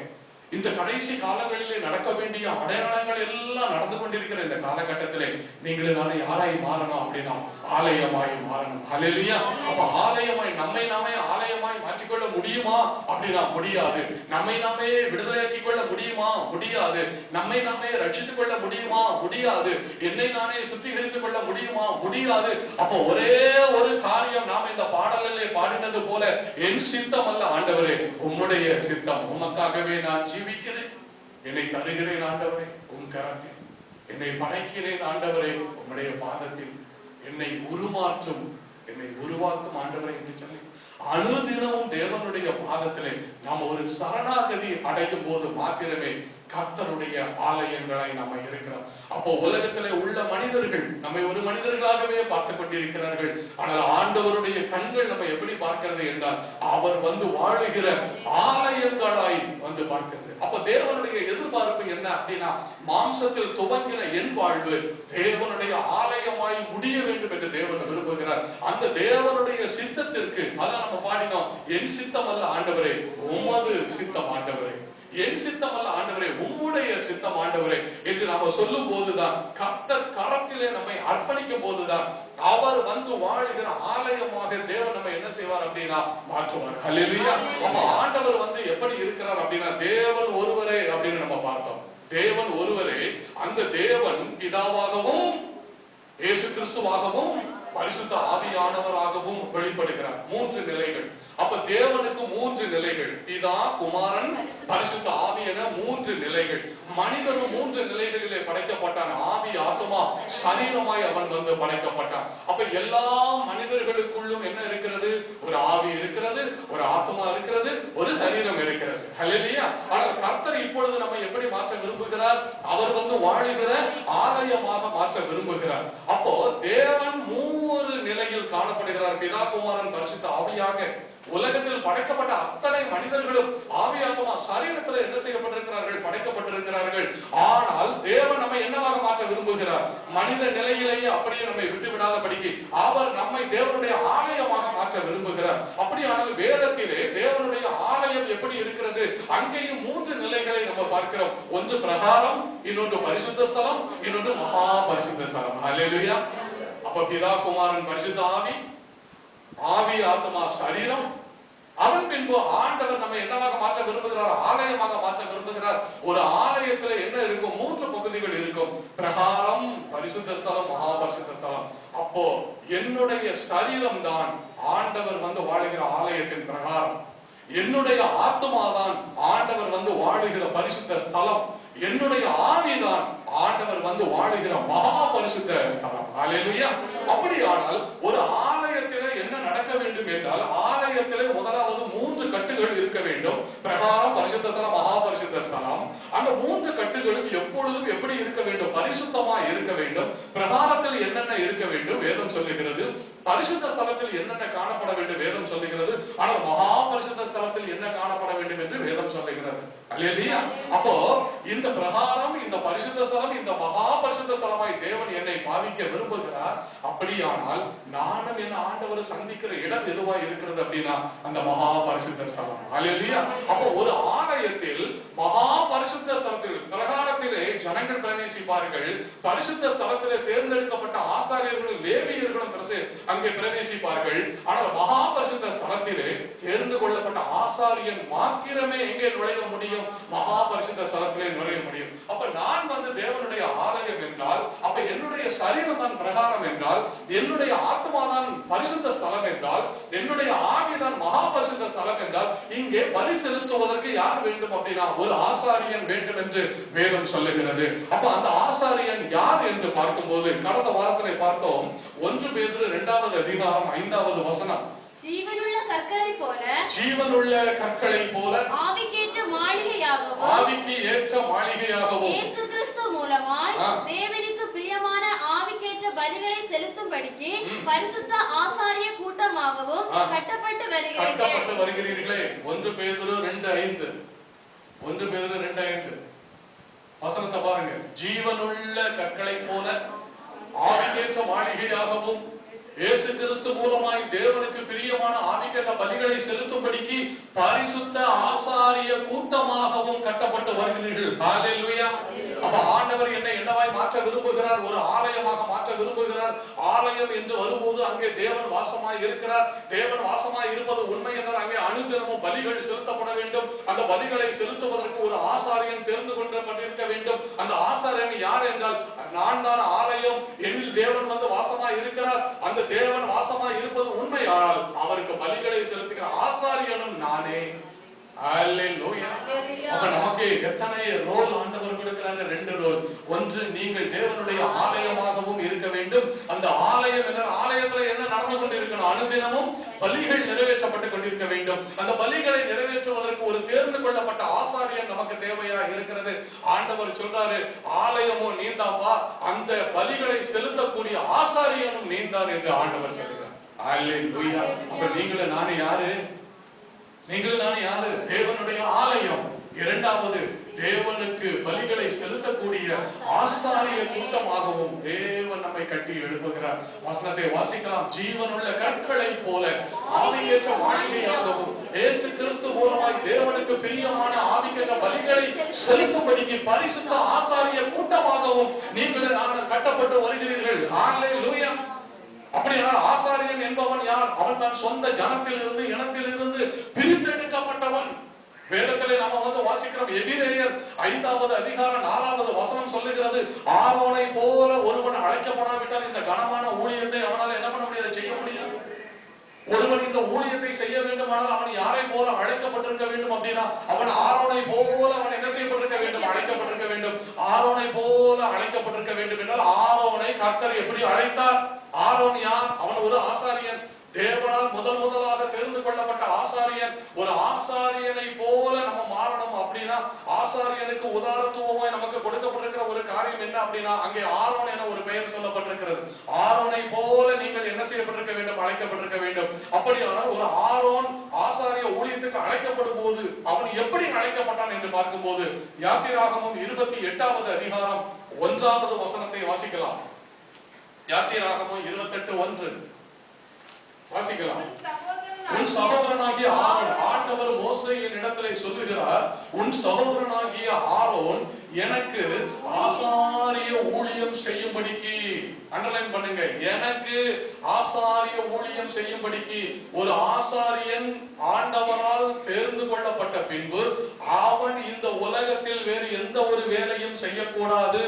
இந்த கடைசி காலங்களிலே நடக்க வேண்டிய அடையாளங்கள் எல்லாம் நடந்து கொண்டிருக்கிற இந்த காலகட்டத்திலே நீங்களும் நானே யாராய் மாறணும் அப்படின்னா ஆலயமாய் மாறணும். ஹல்லேலூயா. அப்ப ஆலயமாய் நம்மை நாமே ஆலயமாய் மாற்றிக்கொள்ள முடியுமா அப்படின்னா முடியாது. நம்மை நாமே விடுதலையாக்கிக் கொள்ள முடியுமா? முடியாது. நம்மை நாமே ரட்சித்துக் கொள்ள முடியுமா? முடியாது. என்னை நானே சுத்திகரித்துக் கொள்ள முடியுமா? முடியாது. அப்போ ஒரே ஒரு காரியம், நாம் இந்த பாடலிலே பாடினது போல, என் சித்தம் அல்ல ஆண்டவரே உம்முடைய சித்தம், உமக்காகவே நான் ஜீவிக்கிறேன், என்னை தருகிறேன் ஆண்டவரே உம் கரத்தில், என்னை படைக்கிறேன் ஆண்டவரே உம்முடைய பாதத்தில், என்னை உருமாற்றும், என்னை உருவாக்கும் ஆண்டவரே என்று சொல்லி அனுதினமும் தேவனுடைய பாதத்திலே நாம் ஒரு சரணாகதி அடையும் போது மாத்திரமே கர்த்தருடைய ஆலயங்களாய் நம்ம இருக்கிறோம். அப்போ உலகத்திலே உள்ள மனிதர்கள் நம்மை ஒரு மனிதர்களாகவே பார்த்து கொண்டிருக்கிறார்கள். ஆனால் ஆண்டவருடைய கண்கள் நம்ம எப்படி பார்க்கிறது என்றால் அவர் வந்து வாழுகிற ஆலயங்களாய் வந்து பார்க்கிறது. அப்ப தேவனுடைய எதிர்பார்ப்பு என்ன அப்படின்னா, மாம்சத்தில் துவங்கின என் வாழ்வு தேவனுடைய ஆலயமாய் முடிய வேண்டும் என்று தேவன் விரும்புகிறார். அந்த தேவனுடைய சித்தத்திற்கு அதான் நம்ம பாடினோம், என் சித்தம் அல்ல ஆண்டவரே உமது சித்தம் ஆண்டவரே, என் சித்தம் அல்ல ஆண்டவரே உம்முடைய சித்தம் ஆண்டவரே என்று நாம சொல்லும் போதுதான், கர்த்தர் கரத்திலே நம்மை அர்ப்பணிக்கும் போதுதான் அவர் வந்து வாழுகிற ஆலயமாக தேவன் நம்ம என்ன செய்வார் அப்படின்னா மாற்றுவார். ஹல்லேலூயா. அப்ப ஆண்டவர் வந்து எப்படி இருக்கிறார் அப்படின்னா தேவன் ஒருவரே அப்படின்னு நம்ம பார்த்தோம். தேவன் ஒருவரே. அந்த தேவன் பிதாவாகவும் இயேசு கிறிஸ்துவாகவும் பரிசுத்த ஆவியானவராகவும் வெளிப்படுகிறார். மூன்று நிலைகள். அப்ப தேவனுக்கு மூன்று நிலைகள், பிதா, குமாரன், பரிசுத்த ஆவி என மூன்று நிலைகள். மனிதனும் மூன்று நிலைகளிலே படைக்கப்பட்டான். ஆவி, ஆத்மா, சரீரமாய் அவன் வந்து படைக்கப்பட்டான். அப்ப எல்லா மனிதர்களுக்குள்ளும் என்ன இருக்கிறது? ஒரு ஆவி இருக்கிறது, ஒரு ஆத்மா இருக்கிறது, ஒரு சரீரம் இருக்கிறது. ஹல்லேலூயா. ஆனால் கர்த்தர் இப்பொழுது நம்ம எப்படி மாற்ற விரும்புகிறார்? அவர் வந்து வாழுகிற ஆலயமாக மாற்ற விரும்புகிறார். அப்போ தேவன் மூன்று நிலையில் காணப்படுகிறார். பிதா, குமாரன், பரிசுத்த ஆவியாக. உலகத்தில் படைக்கப்பட்ட அத்தனை மனிதர்களும் ஆவியாத்மா சரீரத்தில் என்ன செய்யப்பட்டிருக்கிறார்கள்? படைக்கப்பட்டிருக்கிறார்கள். ஆனால் தேவன் நம்மை என்னவாக மாற்ற விரும்புகிறார்? மனித நிலையிலேயே அப்படியே நம்மை விட்டு விடாதபடிக்கு அவர் நம்மை தேவனுடைய ஆலயமாக மாற்ற விரும்புகிறார். அப்படியானால் வேதத்திலே தேவனுடைய ஆலயம் எப்படி இருக்கிறது? அங்கேயும் மூன்று நிலைகளை நம்ம பார்க்கிறோம். ஒன்று பிரகாரம், இன்னொன்று பரிசுத்த ஸ்தலம், இன்னொன்று மகா பரிசுத்த ஸ்தலம். ஹல்லேலூயா. அப்ப பிதா, குமாரன், பரிசுத்த ஆவி, ஆவி, ஆத்மா, சரீரம். அவன் பின்பு ஆண்டவர் நம்ம என்னவாக மாற்ற விரும்புகிறார்? ஆலயமாக மாற்ற விரும்புகிறார். ஒரு ஆலயத்துல என்ன இருக்கும்? மூன்று பகுதிகள் இருக்கும். பிரகாரம், பரிசுத்த ஸ்தலம், மகா பரிசுத்த ஸ்தலம். அப்போ என்னுடைய சரீரம் தான் ஆண்டவர் வந்து வாழுகிற ஆலயத்தின் பிரகாரம். என்னுடைய ஆத்மாதான் ஆண்டவர் வந்து வாழுகிற பரிசுத்த ஸ்தலம். என்னுடைய ஆவிதான் ஆண்டவர் வந்து வாழுகிற மகா பரிசுத்த ஸ்தலம். ஹல்லேலூயா. அப்படியானால் ஒரு ஆலயத்திலே என்ன நடக்க வேண்டும் என்றால், ஆலயத்திலே முதலாவது மூன்று கட்டுகள் இருக்க வேண்டும். பிரகாரம், பரிசுத்த ஸ்தலம், மகா பரிசுத்த ஸ்தலம். அந்த மூன்று கட்டுகளும் எப்பொழுதும் எப்படி இருக்க வேண்டும்? பரிசுத்தமா இருக்க வேண்டும். பிரகாரத்தில் என்னென்ன இருக்க வேண்டும்? வேதம் சொல்லுகிறது. பரிசுத்த ஸ்தலத்தில் என்னென்ன காணப்பட வேண்டும்? வேதம் சொல்லுகிறது. ஆனால் மகா பரிசுத்த ஸ்தலத்தில் என்ன காணப்பட வேண்டும் என்று வேதம் சொல்லுகிறது. ஹல்லேலூயா. அப்போ இந்த பிரகாரம், இந்த பரிசுத்த ஸ்தலம், இந்த மகா பரிசுத்த ஸ்தலமாய் தேவன் என்னை பாவிக்க விரும்புகிறார். அப்படியானால் நானும் என்ன ஆண்டவர் சந்திக்கிற இடம் எதுவாய் இருக்கிறது அப்படின்னா அந்த மகா பரிசுத்த ஸ்தலம். ஹல்லேலூயா. அப்போ ஒரு ஆலயத்தில் மகா பரிசுத்த ஸ்தலத்தில் பிரகாரத்திலே ஜனங்கள் பிரவேசிப்பார்கள். பரிசுத்த ஸ்தலத்திலே தேர்ந்தெடுக்கப்பட்ட ஆசாரியர்களும் லேவியர்களும் அங்கே பிரவேசிப்பார்கள். ஆனால் மகா பரிசுத்த ஸ்தலத்திலே தேர்ந்து கொள்ளப்பட்ட ஆசாரியன் மாத்திரமே எங்கே நுழைய முடியும்? மகா பரிசுத்த ஸ்தலத்திலே நுழைய முடியும். அப்ப நான் வந்து தேவனுடைய ஆலயம் என்றால், அப்ப என்னுடைய சரீரம் தான் பிரகாரம் என்றால், என்னுடைய ஆத்மா தான் பரிசுத்த ஸ்தலம் என்றால், என்னுடைய ஆவி தான் மகா பரிசுத்த ஸ்தலம் என்றால், இங்கே பலி செலுத்துவதற்கு யார் வேண்டும் அப்படின்னா ஒரு ஆசாரியன் வேண்டும் என்று வேதம் சொல்லுகிறது. அப்ப அந்த ஆசாரியன் யார் என்று பார்க்கும்போது, கடந்த வாரத்திலே பார்த்தோம் 1 பேதுரு 2வது அதிகாரம் 5வது வசனம். ஜீவனுள்ள கற்களை போல, ஜீவனுள்ள கற்களை போல ஆவிக்கேற்ற மாளிகையாகவும், ஆவிக்கு ஏற்ற மாளிகையாகவும் இயேசு கிறிஸ்து மூலமாய் தேவனுக்கு பிரியமான ஆவிக்கேற்ற பலிகளை செலுத்தும்படிக்கு பரிசுத்த ஆசாரிய கூட்டமாகவும் கட்டப்பட்டு வருகிறீர்களே. 1 பேதுரு 2:5. 1 பேதுரு 2:5 வசனத்தை பாருங்க. ஜீவனுள்ள கற்களை போல ஆவிக்கேற்ற மாளிகையாகவும் இயேசு கிறிஸ்து மூலமாய் தேவனுக்கு பிரியமான ஆவிக்கேற்ற பலிகளை செலுத்தும்படிக்கு பரிசுத்த ஆசாரிய கூட்டமாகவும் கட்டப்பட்டு வருகிறீர்கள். ஹல்லேலூயா. அப்ப ஆண்டவர் என்னவாய் மாற்ற விரும்புகிறார்? ஒரு ஆலயமாக மாற்ற விரும்புகிறார். ஆலயம் என்று வரும்போது அங்கே தேவன் வாசமாய் இருக்கிறார். தேவன் வாசமாய் இருப்பது உண்மை என்றால் அங்கே அனுதினமும் பலிகள் செலுத்தப்பட வேண்டும். அந்த பலிகளை செலுத்துவதற்கு ஒரு ஆசாரியன் தேர்ந்து கொண்டிருக்க வேண்டும். அந்த ஆசாரியன் யார் என்றால், நான் தான் ஆலயம், என்னில் தேவன் வந்து வாசமாய் இருக்கிறார். அந்த தேவன் வாசமாய் இருப்பது உண்மை. ஆனால் அவருக்கு பலிகளை செலுத்துகிற ஆசாரியனும் நானே. அல்லேலூயா. அப்ப நமக்கு எத்தனை ரோல் ஆண்டவர் கொடுக்கிறாங்க? 2 ரோல். ஒன்று, நீங்கள் தேவனுடைய ஆலயமாகவும் இருக்க வேண்டும். அந்த ஆலயம் என்ற ஆலயத்துல என்ன நடந்து கொண்டிருக்கணும்? அனுதினமும் பலிகள் நிறைவேற்றப்பட்டு கொண்டிருக்க வேண்டும். அந்த பலிகளை நிறைவேற்றுவதற்கு ஒரு தேர்ந்து கொள்ளப்பட்ட ஆசாரியன் நமக்கு தேவையா இருக்கிறது. ஆண்டவர் சொல்றாரு, ஆலயமும் நீந்தாப்பா, அந்த பலிகளை செலுத்தக்கூடிய ஆசாரியனும் நீந்தான் என்று ஆண்டவர் சொல்கிறார். அல்லேலூயா. அப்ப நீங்களும் நானே யாரு? நீங்களும் நானே யாரு? தேவனுடைய ஆலயம். இரண்டாவது, தேவனுக்கு பலிகளை செலுத்தக்கூடிய ஆசாரிய கூட்டமாகவும் தேவன் நம்மை கட்டி எழுப்புகிறார். வசனத்தை வாசிக்கலாம். ஜீவனுள்ள கற்களை போல ஆவிக்கேற்ற மாளிகையாகவும் இயேசு கிறிஸ்து மூலமாய் தேவனுக்கு பிரியமான ஆவிக்கேற்ற பலிகளை செலுத்தும்படிக்கு பரிசுத்த ஆசாரிய கூட்டமாகவும் நீங்களும் நானும் கட்டப்பட்டு வருகிறீர்கள். ஹல்லேலூயா. அப்படியானால் ஆசாரியன் என்பவன் யார்? அவன் தான் சொந்த ஜனத்தில் இருந்து இனத்தில் இருந்து பிரித்தெடுக்கப்பட்டவன். வேதத்திலே நாம வந்து வாசிக்கிறோம். எபிரேயர் 5வது அதிகாரம் 4வது வசனம் சொல்லுகிறது, ஆரோனை போல ஒருவன் அழைக்கப்படாவிட்டால் இந்த கனமான ஊழியத்தை அவனால் என்ன பண்ண முடியாது? செய்ய முடியாது. ஒருவன் இந்த ஊழியத்தை செய்ய வேண்டுமானால் அவன் யாரை போல அழைக்கப்பட்டிருக்க வேண்டும் அப்படின்னா, அவன் ஆரோனை போல அவன் என்ன செய்யப்பட்டிருக்க வேண்டும்? அழைக்கப்பட்டிருக்க வேண்டும். ஆரோனை போல அழைக்கப்பட்டிருக்க வேண்டும் என்றால், ஆரோனை கர்த்தர் எப்படி அழைத்தார்? ஆரோன் யார்? அவன் ஒரு ஆசாரியன். தேவனால் முதலாக தெரிந்து கொள்ளப்பட்ட ஆசாரியன். ஒரு ஆசாரியனை போல நம்ம மாறணும் அப்படின்னா, ஆசாரியனுக்கு உதாரணத்துவமாய் நமக்கு கொடுக்கப்பட்டிருக்கிற ஒரு காரியம் என்ன அப்படின்னா, அங்கே ஆரோன் என ஒரு பெயர் சொல்லப்பட்டிருக்கிறது. ஆரோனை போல நீங்கள் என்ன செய்யப்பட்டிருக்க வேண்டும்? அழைக்கப்பட்டிருக்க வேண்டும். அப்படியானால் ஒரு ஆரோன் ஆசாரிய ஊழியத்துக்கு அழைக்கப்படும் போது அவன் எப்படி அழைக்கப்பட்டான் என்று பார்க்கும்போது, யாத்திராகமம் 28வது அதிகாரம் 1வது வசனத்தை வாசிக்கலாம். யாத்திராகமம் 28:1 வாசிக்கலாம். உன் சகோதரனாகிய ஆரோன், ஆண்டவர் மோசேயின் இடத்திலே சொல்லுகிறார், உன் சகோதரனாகிய ஆரோன் எனக்கு ஆசாரிய ஊழியம் செய்யும்படிக்கு, அண்டர்லைன் பண்ணுங்க, எனக்கு ஆசாரிய ஊழியம் செய்யும்படிக்கு. ஒரு ஆசாரியன் ஆண்டவரால் தேர்ந்து கொள்ளப்பட்ட பின்பு அவன் இந்த உலகத்தில் வேறு எந்த ஒரு வேலையும் செய்யக்கூடாது.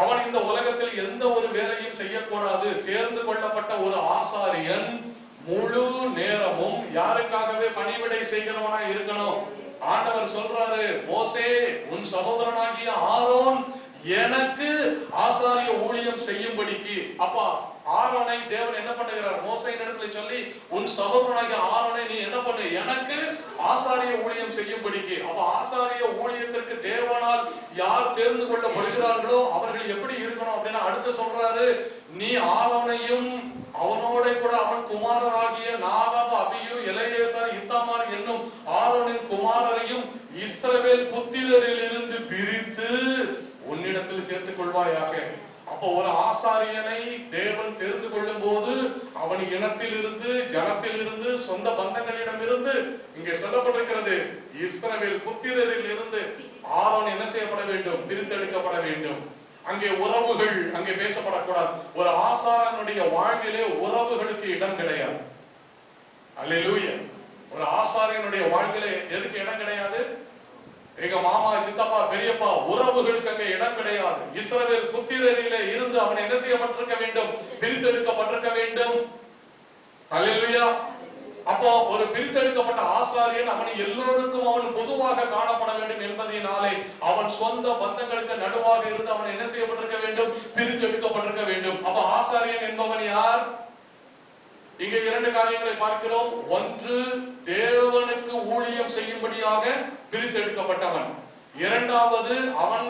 அவன் இந்த உலகத்தில் எந்த ஒரு வேலையும் செய்யக்கூடாது. தேர்ந்து கொள்ளப்பட்ட ஒரு ஆசாரியன் முழு நேரமும் யாருக்காகவே பணிவிடை செய்கிறவனா இருக்கணும். ஆண்டவர் சொல்றாரு, மோசே உன் சகோதரனாகிய ஆரோன் எனக்கு ஆசாரிய ஊழியம் செய்யும்படிக்கு. அப்பா ஆரோனை தேவன் என்ன பண்ணுகிறார்? மோசேயின் இடத்துல சொல்லி, உன் சகோதரனாகிய ஆரோனை நீ என்ன பண்ணு? எனக்கு ஆசாரிய ஊழியம் செய்யும்படிக்கு. அப்ப ஆசாரிய ஊழியத்திற்கு தேவனால் யார் தேர்ந்து கொள்ளப்படுகிறார்களோ அவர்கள் எப்படி இருக்கணும் அப்படின்னா, அடுத்து சொல்றாரு, நீ ஆரோனையும் அவனோட கூட அவன் குமாரராகிய நாதாப், அபியூ, எலெயாசார், இத்தாமார் என்னும் ஆரோனின் குமாரரையும் இஸ்ரவேல் புத்திரரில் இருந்து பிரித்து உன்னிடத்தில் சேர்த்துக் கொள்வாயாக. அப்ப ஒரு ஆசாரியனை தேவன் தெரிந்து கொள்ளும் போது அவன் இனத்தில் இருந்து, ஜனத்தில் இருந்து, சொந்த பந்தங்களிடம் இருந்து, இங்கே சொல்லப்பட்டிருக்கிறது, இஸ்ரவேல் புத்திரரில் இருந்து ஆரோன் என்ன செய்யப்பட வேண்டும்? பிரித்தெடுக்கப்பட வேண்டும். அங்கே உறவுகள் அங்கே பேசப்படக்கூடாது. ஒரு ஆசாரனுடைய வாழ்விலே உறவுகளுக்கு இடம் கிடையாது. அல்லேலூயா. ஒரு ஆசாரியனுடைய வாழ்விலே எதுக்கு இடம் கிடையாது? எங்க மாமா, சித்தப்பா, பெரியப்பா உறவுகளுக்கு அங்கே இடம் கிடையாது. இஸ்ரவேல் புத்திரரிலே இருந்து அவன் என்ன செய்யப்பட்டிருக்க வேண்டும்? பிரித்தெடுக்கப்பட்டிருக்க வேண்டும். அல்லேலூயா. அப்போ ஒரு பிரித்தெடுக்கப்பட்ட ஆசாரியன் அவன் எல்லோருக்கும் அவன் பொதுவாக காணப்பட வேண்டும் என்பதனாலே அவன் சொந்த பந்தங்களுக்கு நடுவாக இருந்து அவன் என்ன செய்யப்பட்டிருக்க வேண்டும்? பிரித்தெடுக்கப்பட்டிருக்க வேண்டும். அப்ப ஆசாரியன் என்பவன் யார்? இங்கே இரண்டு காரியங்களை பார்க்கிறோம். ஒன்று, தேவனுக்கு ஊழியம் செய்யும்படியாக பிரித்தெடுக்கப்பட்டவன். இரண்டாவது, அவன்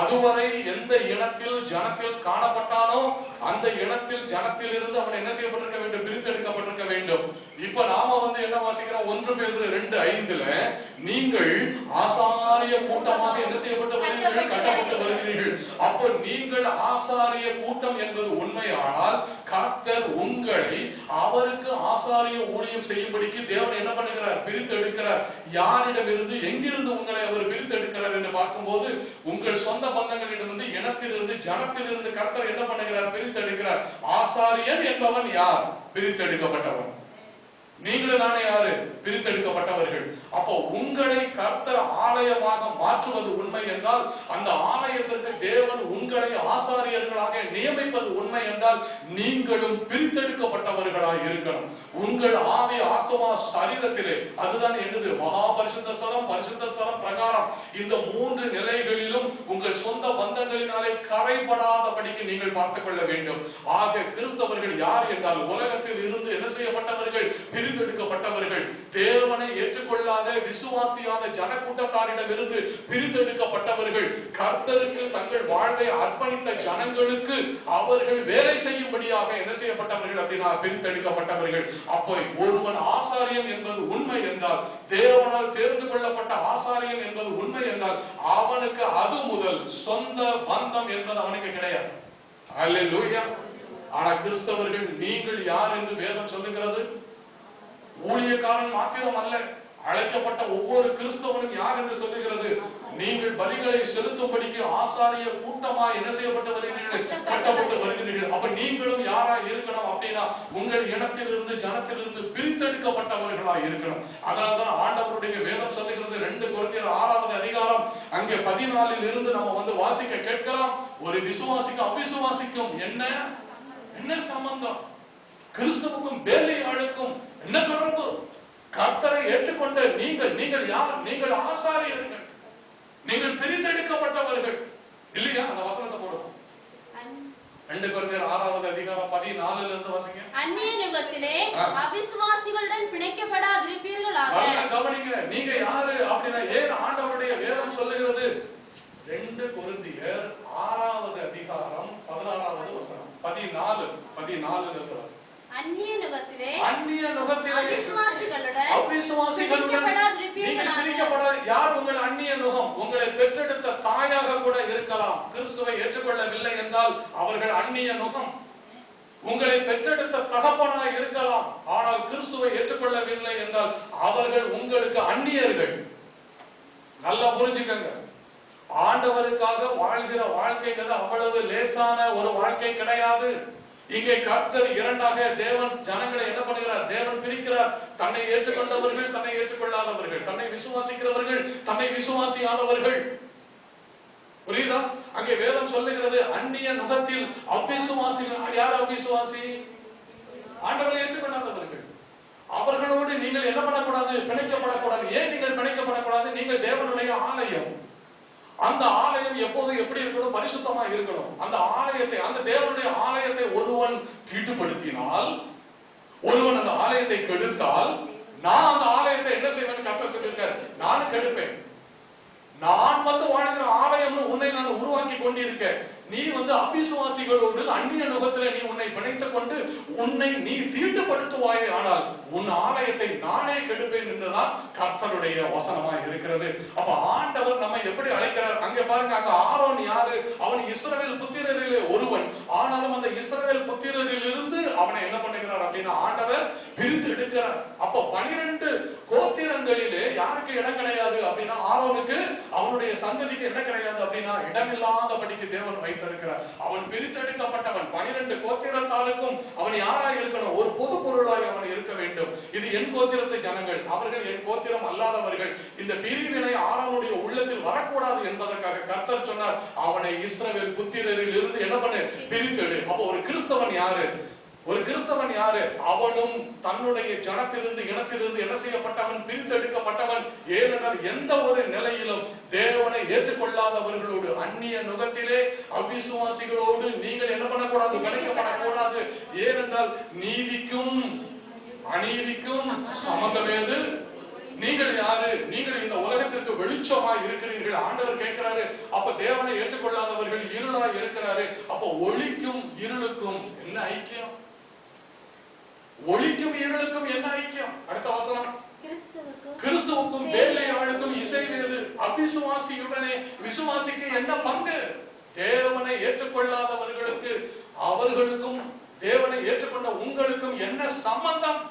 அதுவரை எந்த இனத்தில் ஜனத்தில் காணப்பட்டானோ அந்த இனத்தில் ஜனத்தில் இருந்து அவன் என்ன செய்யப்பட்டிருக்க வேண்டும்? பிரித்தெடுக்கப்பட்டிருக்க வேண்டும். இப்ப நாம என்ன வாசிக்கிறோம்? 1 பேதுரு 2:5 நீங்கள் ஆசாரிய கூட்டமாக என்ன செய்யப்பட்டு வருகிறீர்கள்? கட்டப்பட்டு வருகிறீர்கள். அப்போ நீங்கள் ஆசாரிய கூட்டம் என்பது உண்மையானால் கர்த்தர் உங்களை அவருக்கு ஆசாரிய ஊழியம் செய்யும்படிக்கு தேவன் என்ன பண்ணுகிறார்? பிரித்தெடுக்கிறார். யாரிடமிருந்து, எங்கிருந்து உங்களை அவர் பிரித்தெடுக்கிறார் என்று பார்க்கும்போது உங்கள் சொந்த பந்தங்களிடமிருந்து, இனத்திலிருந்து, ஜனத்திலிருந்து கர்த்தர் என்ன பண்ணுகிறார்? பிரித்தெடுக்கிறார். ஆசாரியன் என்பவன் யார்? பிரித்தெடுக்கப்பட்டவன். நீங்களும் நானே யாரு? பிரித்தெடுக்கப்பட்டவர்கள். அப்போ உங்களை கர்த்தர் ஆலயமாக மாற்றுவது உண்மை என்றால், அந்த ஆலயத்திற்கு தேவன் உங்களை ஆசாரியர்களாக நியமிப்பது உண்மை என்றால், நீங்களும் பிரித்தெடுக்கப்பட்டவர்களாக இருக்கணும். உங்கள் ஆவி, ஆத்துமா, சரீரத்திலே அதுதான் என்னது? மகா பரிசுத்த ஸ்தலம், பரிசுத்த ஸ்தலம், பிரகாரம். இந்த 3 நிலைகளிலும் உங்கள் சொந்த பந்தங்களினாலே கரைபடாதபடிக்கு நீங்கள் பார்த்துக் கொள்ள வேண்டும். ஆக கிறிஸ்தவர்கள் யார் என்றால், உலகத்தில் இருந்து என்ன செய்யப்பட்டவர்கள்? பிரித்தெடுக்கப்பட்டவர்கள். தேவனை ஏற்றுக்கொள்ளாத விசுவாசியாத ஜனக்கூட்டத்தாரிடம் இருந்து பிரித்தெடுக்கப்பட்டவர்கள். கர்த்தருக்கு தங்கள் வாழ்வை அர்ப்பணித்த ஜனங்களுக்கு அவர்கள் வேலை செய்யும்படியாக என்ன செய்யப்பட்டவர்கள்? அப்படின்னா பிரித்தெடுக்கப்பட்டவர்கள். அப்போ ஒருவன் ஆசாரியன் என்பது உண்மை என்றால், தேவனால் தேர்ந்து கொள்ளப்பட்ட ஆசாரியன் என்பது உண்மை என்றால், அவனுக்கு அது முதல் சொந்த பந்தம் என்பது அவனுக்கு கிடையாது. அல்லேலூயா. ஆனா கிறிஸ்தவர்கள் நீங்கள் யார் என்று வேதம் சொல்லுகிறது? ஊழியக்காரன் மாத்திரம் அல்ல, அழைக்கப்பட்ட ஒவ்வொரு கிறிஸ்தவனும் யார் என்று சொல்லுகிறது? நீங்கள் பலிகளை செலுத்தும்படிக்கு ஆசாரிய கூட்டமாய் என்ன செய்யப்பட்டு வருகிறீர்கள்? கட்டப்பட்டு வருகிறீர்கள். அப்ப நீங்களும் யாரா இருக்கணும் அப்படின்னா, உங்கள் இனத்திலிருந்து, ஜனத்திலிருந்து பிரித்தெடுக்கப்பட்டவர்களாய் இருக்கணும். அதனால்தான் ஆண்டவருடைய வேதம் சொல்லுகிறது, 2 கொரிந்தியர் 6வது அதிகாரம் அங்கே 14 இருந்து நம்ம வாசிக்க கேட்கலாம். ஒரு விசுவாசிக்கும் அவிசுவாசிக்கும் என்ன சம்பந்தம்? கிறிஸ்துவுக்கும் பேலியாளுக்கும் என்ன தொடர்பு? கர்த்தரை ஏற்றுக்கொண்ட நீங்கள் யார்? நீங்கள் ஆசாரியர்கள், நீங்கள் பிரித்தெடுக்கப்பட்டவர்கள் இல்லையா? அந்த வசனத்தை போடுவோம். 2 கொரிந்தியர் 6வது அதிகாரம் 14 இருந்து வாசிங்க. அந்நிய யுகத்திலே அவிசுவாசிகளுடன் பிணைக்கப்படாதிருப்பீர்களாக. கவனிங்க, நீங்க யாரு அப்படின்னா ஏன் ஆண்டவருடைய வேதம் சொல்லுகிறது? 2 கொரிந்தியர் 6வது அதிகாரம் 16வது வசனம் 14 இருந்து வாசிங்க. அந்நிய நுகத்திலே அவிசுவாசிகளுடன் நீங்கள் பிரிக்கப்பட. யார் உங்கள் அந்நிய நுகம்? உங்களை பெற்றெடுத்த தாயாக கூட இருக்கலாம். கிறிஸ்துவை ஏற்றுக்கொள்ளவில்லை என்றால் அவர்கள் அந்நிய நுகம். உங்களை பெற்றெடுத்த தகப்பனாய் இருக்கலாம், ஆனால் கிறிஸ்துவை ஏற்றுக்கொள்ளவில்லை என்றால் அவர்கள் உங்களுக்கு அந்நியர்கள். நல்லா புரிஞ்சுக்கங்க. ஆண்டவருக்காக வாழ்கிற வாழ்க்கைங்கிறது அவ்வளவு லேசான ஒரு வாழ்க்கை கிடையாது. இங்கே கர்த்தர் இரண்டாக தேவன் ஜனங்களை என்ன பண்ணுகிறார்? தேவன் பிரிக்கிறார். தன்னை ஏற்றுக்கொண்டவர்கள், தன்னை ஏற்றுக்கொள்ளாதவர்கள், தன்னை விசுவாசிக்கிறவர்கள், தன்னை விசுவாசியாதவர்கள். புரியுதா? அங்கே வேதம் சொல்லுகிறது, அந்நிய நுகத்தில் அவிசுவாசிகள். யார் அவிசுவாசி? ஆண்டவரை ஏற்றுக்கொள்ளாதவர்கள். அவர்களோடு நீங்கள் என்ன பண்ணக்கூடாது? பிணைக்கப்படக்கூடாது. ஏன் நீங்கள் பிணைக்கப்படக்கூடாது? நீங்கள் தேவனுடைய ஆலயம். அந்த ஆலயம் எப்போது எப்படி இருக்கணும்? பரிசுத்தமா இருக்கணும். அந்த ஆலயத்தை, அந்த தேவனுடைய ஆலயத்தை ஒருவன் தீட்டுப்படுத்தினால், ஒருவன் அந்த ஆலயத்தை கெடுத்தால், நான் அந்த ஆலயத்தை என்ன செய்வேன்? கர்த்தர் சொல்லியிருக்கார், நானும் கெடுப்பேன். நான் வாழ்கிற ஆலயம்னு உன்னை நான் உருவாக்கி கொண்டிருக்கேன். நீ அவிசுவாசிகளோடு அந்நிய நுகத்திலே நீ உன்னை பிணைத்துக் கொண்டு உன்னை நீ தீட்டுப்படுத்துவாயே, ஆனால் உன் ஆலயத்தை நானே கெடுப்பேன் என்றுதான் கர்த்தருடைய வசனமா இருக்கிறது. அப்ப ஆண்டவர் நம்மை எப்படி அழைக்கிறார்? அங்க பாருங்க, அங்க ஆரோன் யாரு? அவன் இஸ்ரவேல் புத்திரரிலே ஒருவன். ஆனாலும் அந்த இஸ்ரவேல் புத்திரரில் இருந்து அவனை என்ன பண்ணுகிறார் அப்படின்னா ஆண்டவர் பிரித்து எடுக்கிறார். அப்ப 12 கோத்திரங்களிலே யாருக்கு இடம் கிடையாது அப்படின்னா ஆரோனுக்கு, அவனுடைய சந்ததிக்கு என்ன கிடையாது அப்படின்னா இடமில்லாதபடிக்கு தேவன் வைத்திருக்கிறார். அவன் பிரித்தெடுக்கப்பட்டவன். 12 கோத்திரத்தாருக்கும் அவன் யாராய் இருக்கணும்? ஒரு பொது பொருளாய் அவன் இருக்க வேண்டும். இது என் கோத்திரத்து ஜனங்கள், அவர்கள் என் கோத்திரம் அல்லாதவர்கள். இந்த பிரிவினை ஆரோனுடைய உள்ளத்தில் வரக்கூடாது என்பதற்காக கர்த்தர் சொன்னார், அவனை இஸ்ரவேல் புத்திரரில் இருந்து என்ன பண்ணு? பிரித்தெடு. அப்போ ஒரு கிறிஸ்தவன் யாரு? ஒரு கிறிஸ்தவன் யாரு? அவனும் தன்னுடைய ஜனத்திலிருந்து இனத்திலிருந்து என்ன செய்யப்பட்டவன்? பிரித்தெடுக்கப்பட்டவன். ஏனென்றால் எந்த ஒரு நிலையிலும் தேவனை ஏற்றுக்கொள்ளாதவர்களோடு, அந்நிய நுகத்திலே அவிசுவாசிகளோடு நீங்கள் என்ன பண்ணக்கூடாது? பிணைக்கப்படக்கூடாது. ஏனென்றால் நீதிக்கும் அநீதிக்கும் சம்பந்தமேது. நீங்கள் யாரு? நீங்கள் இந்த உலகத்திற்கு வெளிச்சமாய் இருக்கிறீர்கள். ஆண்டவர் கேட்கிறாரு. அப்ப தேவனை ஏற்றுக்கொள்ளாதவர்கள் இருளாய் இருக்கிறாரு. அப்ப ஒளிக்கும் இருளுக்கும் என்ன ஐக்கியம்? ஒளிக்கும் இருளுக்கும் என்ன ஐக்கியம்? அடுத்த வசனம், கிறிஸ்துவுக்கும் பேலியாளுக்கும் இசைவேது. அவிசுவாசியுடனே விசுவாசிக்கு என்ன பங்கு? தேவனை ஏற்றுக்கொள்ளாதவர்களுக்கு அவர்களுக்கும் தேவனை ஏற்றுக்கொண்ட உங்களுக்கும் என்ன சம்பந்தம்?